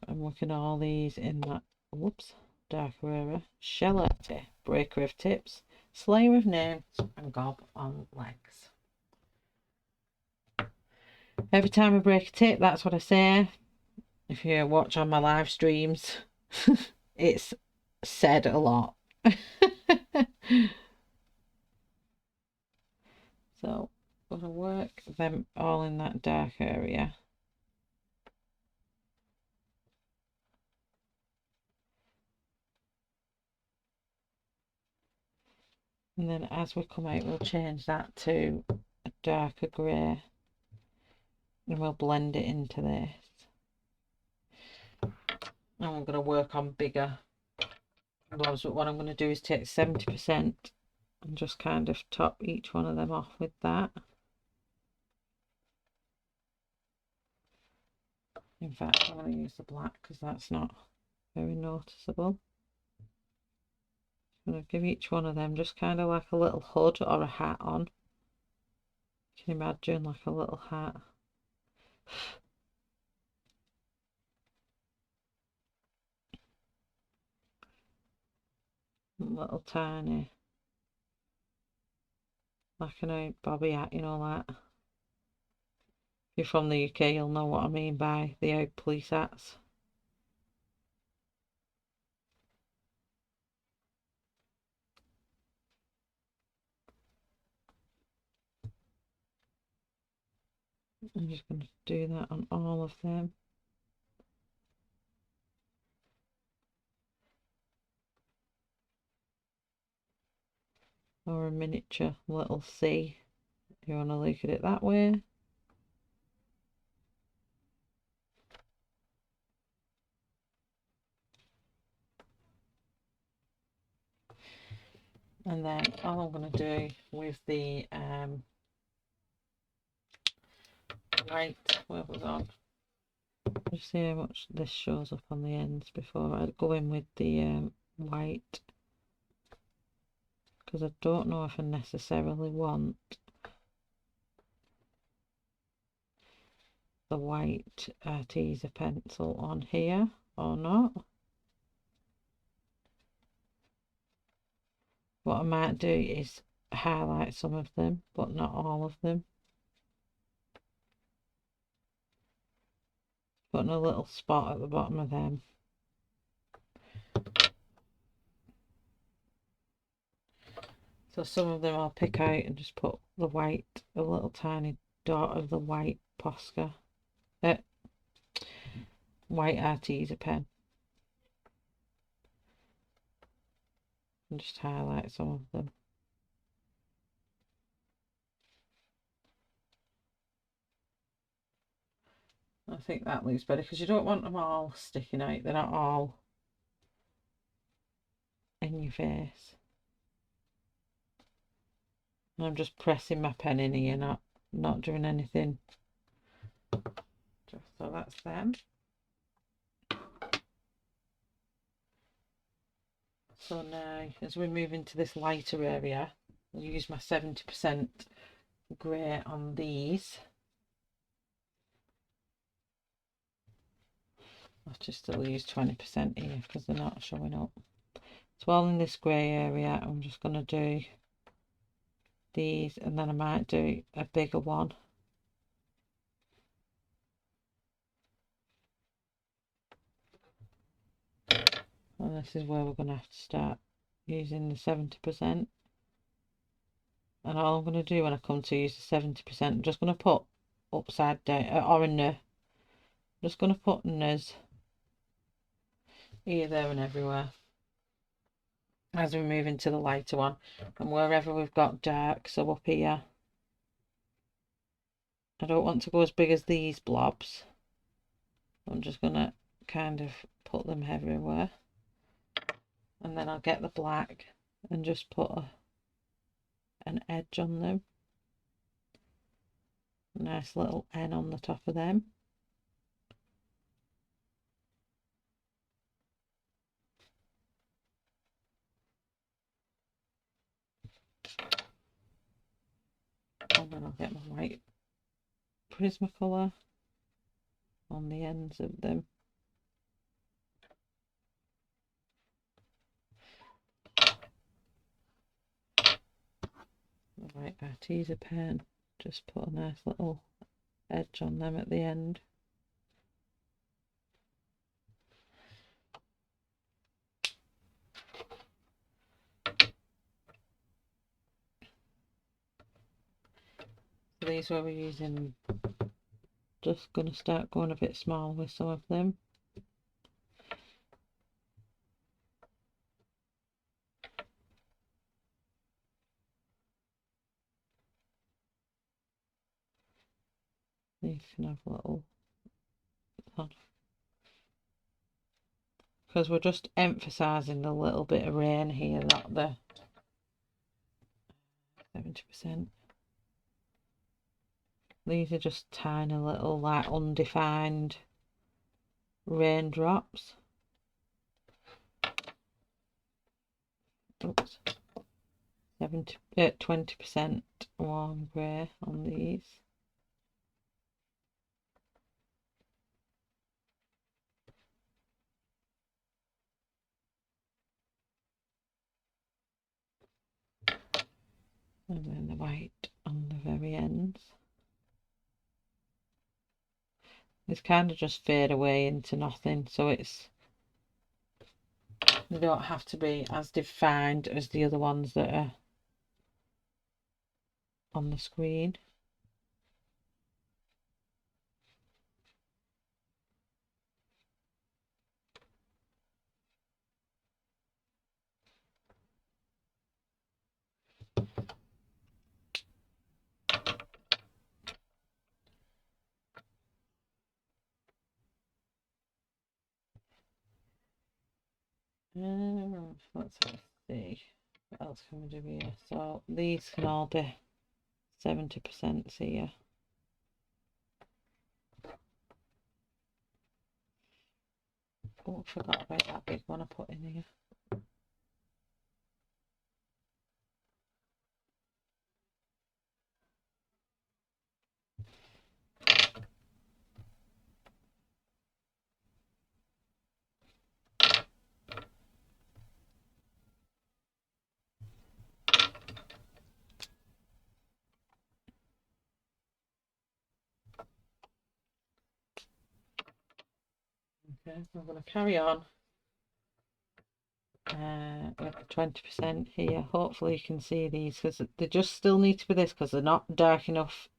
I'm working all these in that, whoops, darker area. Shellarty, breaker of tips, slayer of names, and gob on legs. Every time I break a tip, that's what I say. If you watch on my live streams, it's said a lot. So I'm going to work them all in that dark area. And then as we come out, we'll change that to a darker grey. And we'll blend it into this. And I'm going to work on bigger blobs, but what I'm going to do is take 70% and just kind of top each one of them off with that. In fact, I'm going to use the black because that's not very noticeable. I'm going to give each one of them just kind of like a little hood or a hat on. You can imagine like a little hat. Little tiny, like an old bobby hat, you know, that. If you're from the UK, you'll know what I mean by the old police hats. I'm just going to do that on all of them. Or a miniature little C, if you want to look at it that way. And then all I'm going to do with the white, where was on, just see how much this shows up on the ends before I go in with the white, because I don't know if I necessarily want the white Arteza pencil on here or not. What I might do is highlight some of them, but not all of them. Putting a little spot at the bottom of them. So some of them I'll pick out and just put the white, a little tiny dot of the white Posca, white Arteza pen. And just highlight some of them. I think that looks better because you don't want them all sticking out. They're not all in your face. And I'm just pressing my pen in here, not doing anything. Just so that's them. So now, as we move into this lighter area, I'll use my 70% grey on these. I'll just still use 20% here because they're not showing up. So all in this grey area, I'm just going to do these, and then I might do a bigger one. And this is where we're going to have to start using the 70%. And all I'm going to do when I come to use the 70%, I'm just going to put upside down, or in the, just going to put n's here, there and everywhere as we move into the lighter one, and wherever we've got dark, so up here. I don't want to go as big as these blobs, I'm just going to kind of put them everywhere, and then I'll get the black and just put an edge on them, a nice little N on the top of them. And then I'll get my white Prismacolor on the ends of them. The white Arteza pen, just put a nice little edge on them at the end. So these where we're using, just going to start going a bit small with some of them. These can have little, because we're just emphasising the little bit of rain here, not the 70%. These are just tiny little, like, undefined raindrops. Oops. 20% warm grey on these. And then the white on the very ends. It's kind of just fade away into nothing, so it's, they don't have to be as defined as the other ones that are on the screen. Let's see, what else can we do here? So these can all be 70% here. Oh, I forgot about that big one I put in here. Okay, I'm going to carry on with the 20% here. Hopefully you can see these, because they just still need to be this, because they're not dark enough,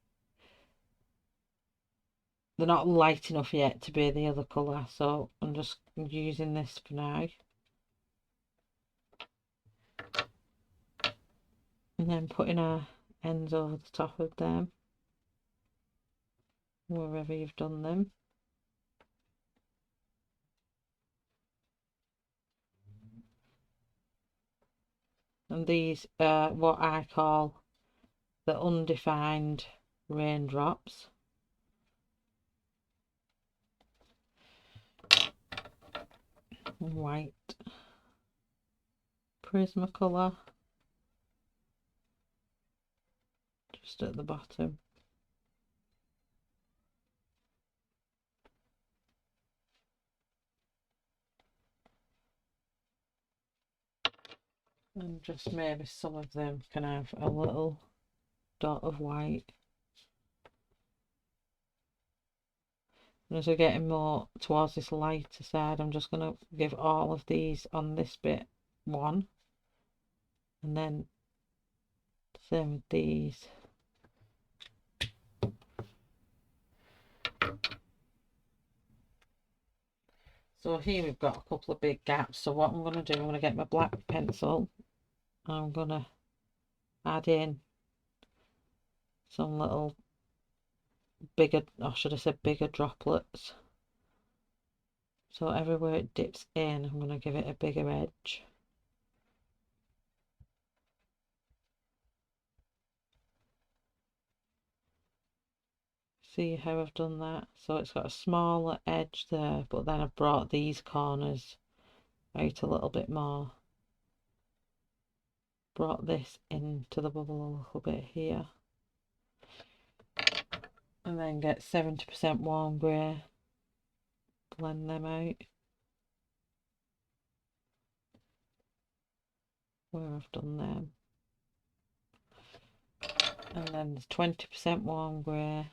they're not light enough yet to be the other colour, so I'm just using this for now. And then putting our ends over the top of them, wherever you've done them. And these are what I call the undefined raindrops. White Prismacolor just at the bottom. And just maybe some of them can have a little dot of white. And as we're getting more towards this lighter side, I'm just going to give all of these on this bit one, and then same with these. So here we've got a couple of big gaps, so what I'm going to do, I'm going to get my black pencil, and I'm going to add in some little bigger, or should I say bigger droplets. So everywhere it dips in, I'm going to give it a bigger edge. See how I've done that? So it's got a smaller edge there, but then I've brought these corners out a little bit more. Brought this into the bubble a little bit here. And then get 70% warm grey. Blend them out. Where I've done them. And then there's 20% warm grey.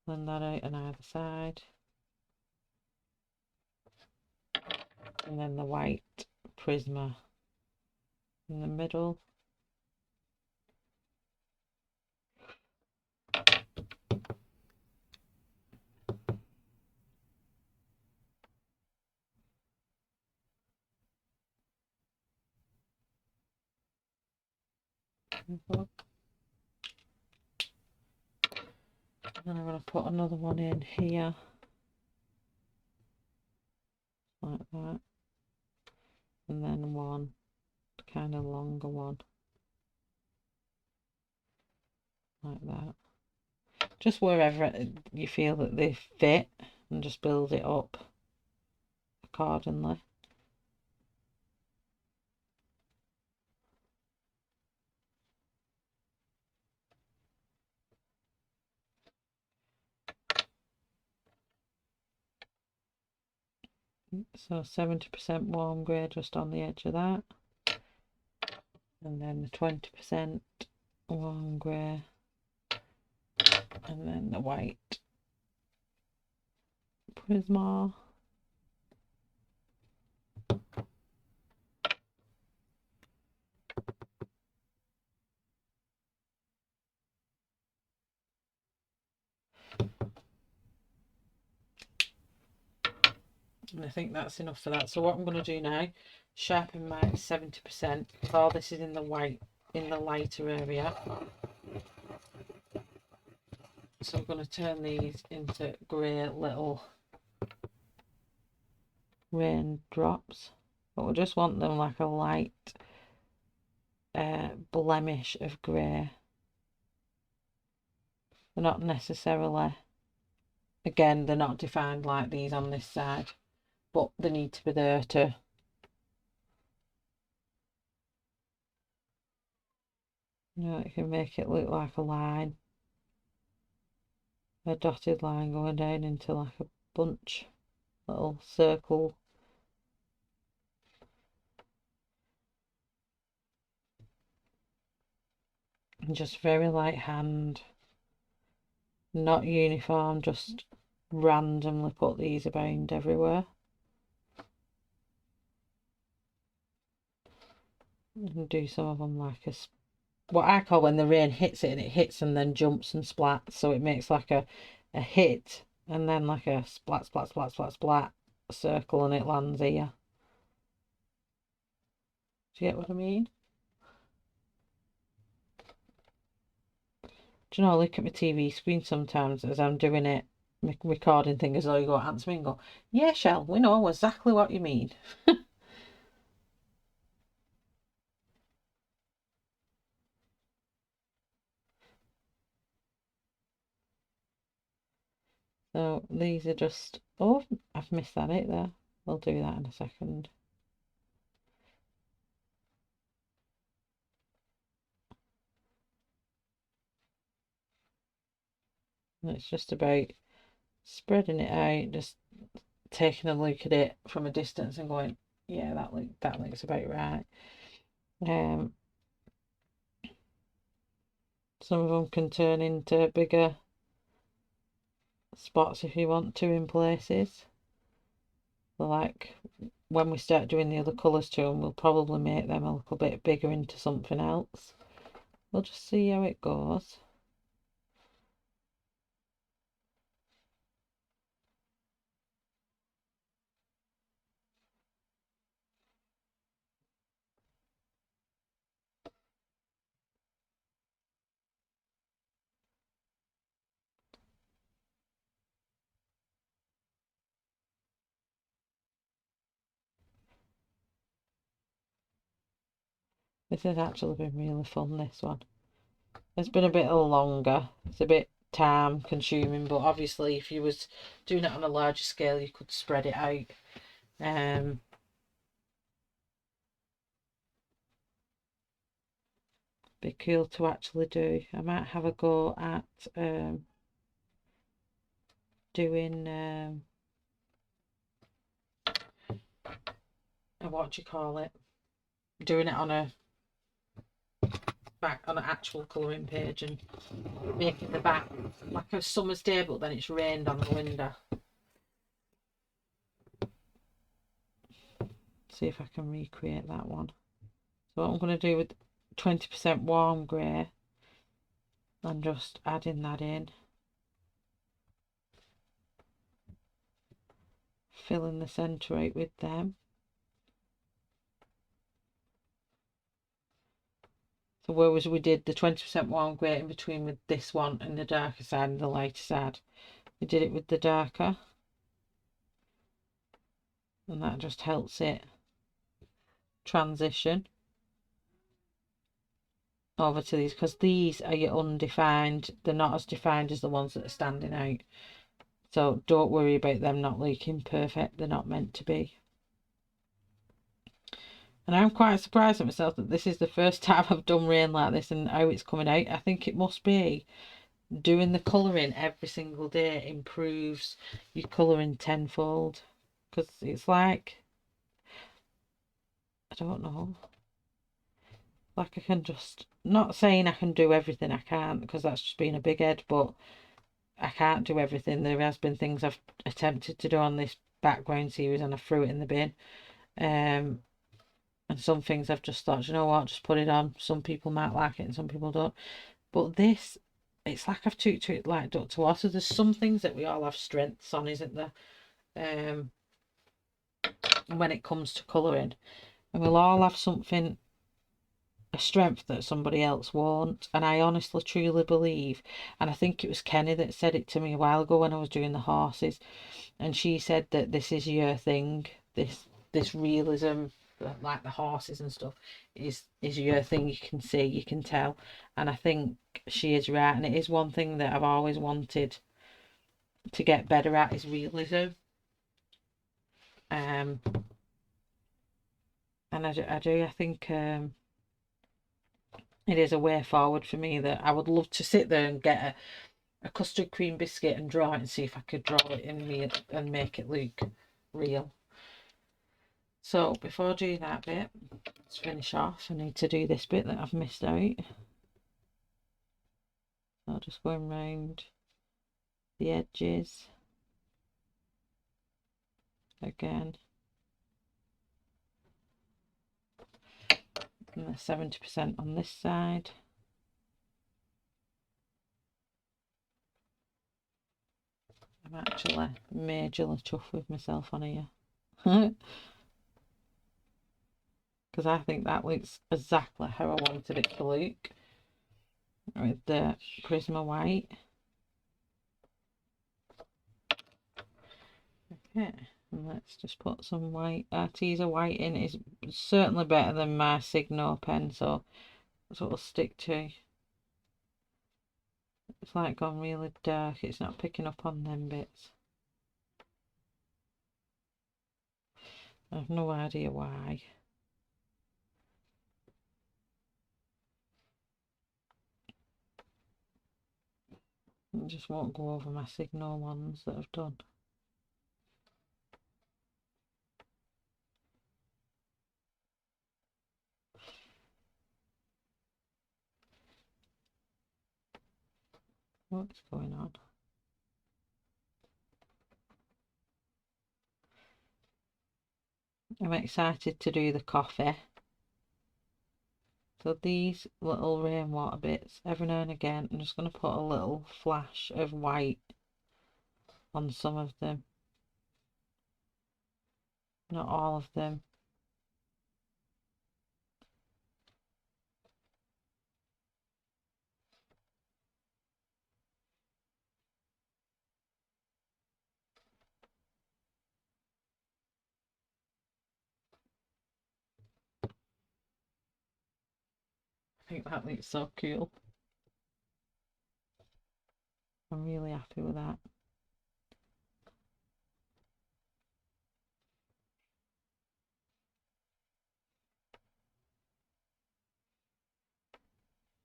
Blend that out on either side. And then the white Prisma in the middle. And I'm going to put another one in here, like that, and then one kind of longer one, like that. Just wherever you feel that they fit, and just build it up accordingly. So 70% warm grey just on the edge of that, and then the 20% warm grey, and then the white Prisma. And I think that's enough for that. So what I'm going to do now, sharpen my 70%. All this is in the white, in the lighter area. So I'm going to turn these into grey little raindrops. But we just want them like a light blemish of grey. They're not necessarily, again, they're not defined like these on this side, but they need to be there to it can make it look like a line, a dotted line going down into like a bunch, little circle. And just very light hand, not uniform, just randomly put these around everywhere. And do some of them like a, what I call when the rain hits it, and it hits and then jumps and splats, so it makes like a hit and then like a splat splat splat splat splat circle, and it lands here. Do you get what I mean? Do you know, I look at my TV screen sometimes as I'm doing it, my recording thing, as though you go answer me and go, yeah, Shell, we know exactly what you mean. So these are just, oh, I've missed that it there. We'll do that in a second. And it's just about spreading it out, just taking a look at it from a distance and going, yeah, that looks about right. Some of them can turn into bigger spots if you want to in places. Like when we start doing the other colours to them, we'll probably make them a little bit bigger into something else. We'll just see how it goes. This has actually been really fun, this one. It's been a bit longer. It's a bit time consuming, but obviously if you was doing it on a larger scale, you could spread it out. Be cool to actually do. I might have a go at doing what do you call it? Doing it on an actual colouring page and making the back like a summer's day, but then it's rained on the window. See if I can recreate that one. So what I'm going to do with 20% warm grey, I'm just adding that in, filling the centre out with them. So whereas we did the 20% warm grey in between with this one and the darker side and the lighter side, we did it with the darker, and that just helps it transition over to these, because these are your undefined. They're not as defined as the ones that are standing out, so don't worry about them not looking perfect. They're not meant to be. And I'm quite surprised at myself that this is the first time I've done rain like this and how it's coming out. I think it must be doing the colouring every single day improves your colouring tenfold, because it's like, I don't know, like I can just, not saying I can do everything, I can't, because that's just being a big head, but I can't do everything. There has been things I've attempted to do on this background series and I threw it in the bin. And some things I've just thought, you know what, just put it on. Some people might like it and some people don't. But this, it's like I've took to it like duck to water. There's some things that we all have strengths on, isn't there? When it comes to colouring. And we'll all have something, a strength that somebody else won't. And I honestly, truly believe, and I think it was Kenny that said it to me a while ago when I was doing the horses, and she said that this is your thing, this realism, like the horses and stuff, is your thing. You can see, you can tell, and I think she is right. And it is one thing that I've always wanted to get better at, is realism. And I do, I think it is a way forward for me, that I would love to sit there and get a custard cream biscuit and draw it and see if I could draw it in real and make it look real. So before doing that bit, let's finish off. I need to do this bit that I've missed out. So just going round the edges again, and the 70% on this side. I'm actually majorly chuffed with myself on here. Because I think that looks exactly how I wanted it to look with the Prisma white. Okay, and let's just put some white, Arteza white in. It's certainly better than my Signo pen, so that's what we'll stick to. It's like gone really dark, it's not picking up on them bits. I have no idea why. I just won't go over my Signo ones that I've done. What's going on? I'm excited to do the coffee. So these little rainwater bits, every now and again, I'm just going to put a little flash of white on some of them. Not all of them. think that looks so cool. I'm really happy with that.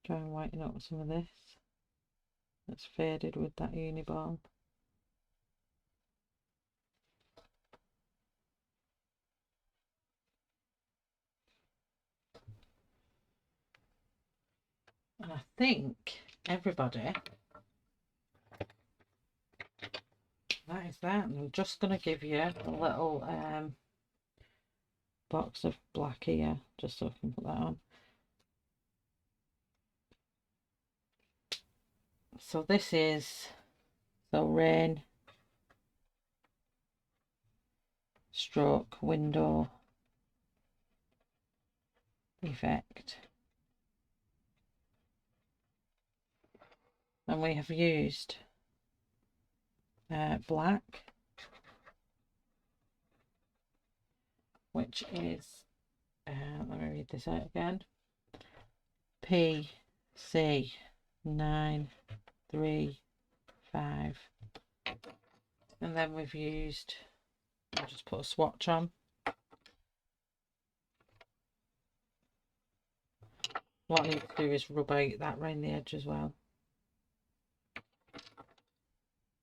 Try and whiten up some of this that's faded with that Uniball. And I think everybody, that is that. And I'm just going to give you a little box of black here, just so I can put that on. So this is rain stroke window effect. And we have used black, which is, let me read this out again, PC935. And then we've used, I'll just put a swatch on. What I need to do is rub out that around the edge as well.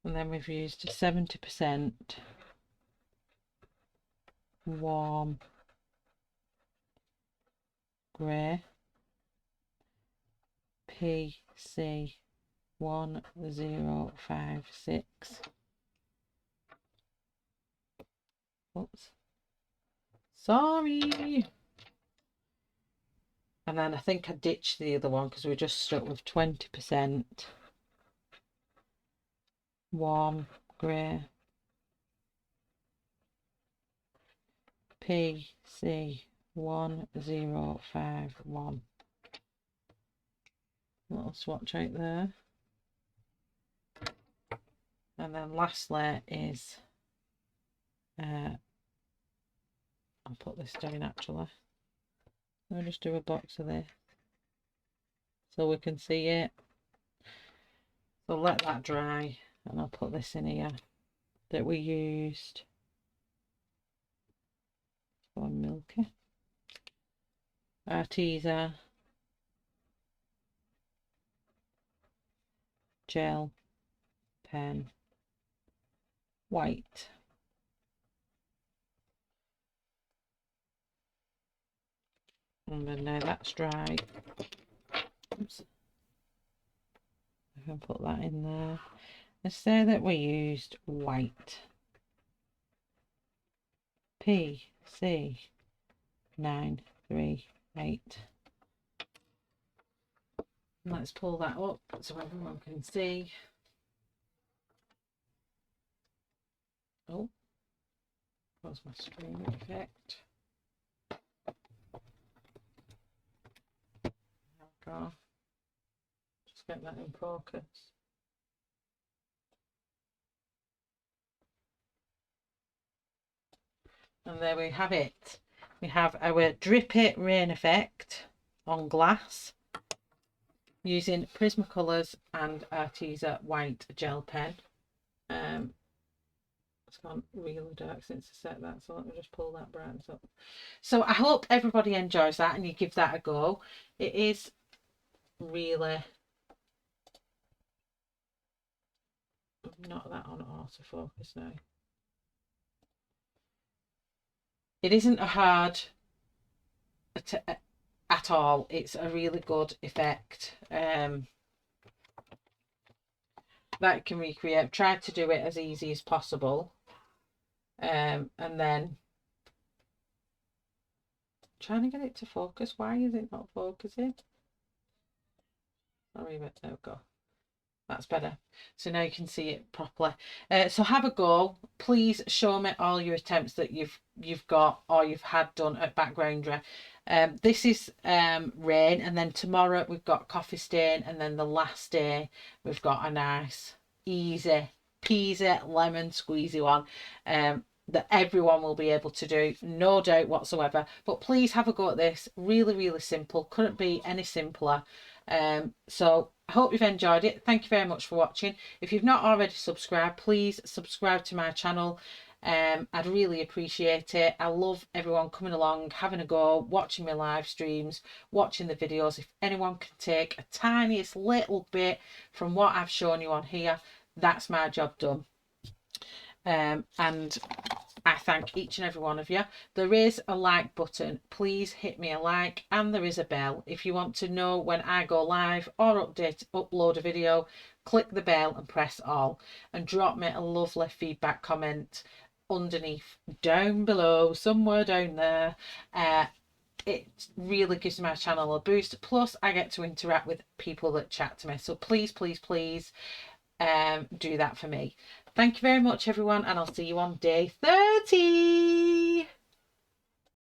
And then we've used 70% warm grey, PC1056. Oops. Sorry. And then I think I ditched the other one because we just stuck with 20% warm grey, PC1051. Little swatch out there. And then lastly is, I'll put this down actually. I'll just do a box of this so we can see it. So let that dry and I'll put this in here that we used for Milky. Arteza Gel Pen White. And then now that's dry. Oops. I can put that in there. Let's say that we used white. PC938. Let's pull that up so everyone can see. Oh, what's my stream effect? There we go. Just get that in focus. And there we have it. We have our drippy rain effect on glass using Prismacolors and Arteza White Gel Pen. It's gone really dark since I set that, so let me just pull that brightness up. So I hope everybody enjoys that and you give that a go. It is really not that on autofocus now. It isn't a hard at all. It's a really good effect that you can recreate. Try to do it as easy as possible, and then trying to get it to focus. Why is it not focusing? Sorry, but there we go. That's better. So now you can see it properly. So have a go. Please show me all your attempts that you've got or you've had done at backgrounder. This is rain, and then tomorrow we've got coffee stain, and then the last day we've got a nice easy peasy lemon squeezy one. that everyone will be able to do, no doubt whatsoever. But please have a go at this. Really, really simple. Couldn't be any simpler. So I hope you've enjoyed it. Thank you very much for watching. If you've not already subscribed, please subscribe to my channel. I'd really appreciate it. I love everyone coming along, having a go, watching my live streams, watching the videos. If anyone can take a tiniest little bit from what I've shown you on here, that's my job done. And I thank each and every one of you. There is a like button. Please hit me a like, and there is a bell. If you want to know when I go live or upload a video, click the bell and press all, and drop me a lovely feedback comment underneath, down below, somewhere down there. It really gives my channel a boost. Plus I get to interact with people that chat to me. So please, please, please do that for me. Thank you very much, everyone, and I'll see you on day 30.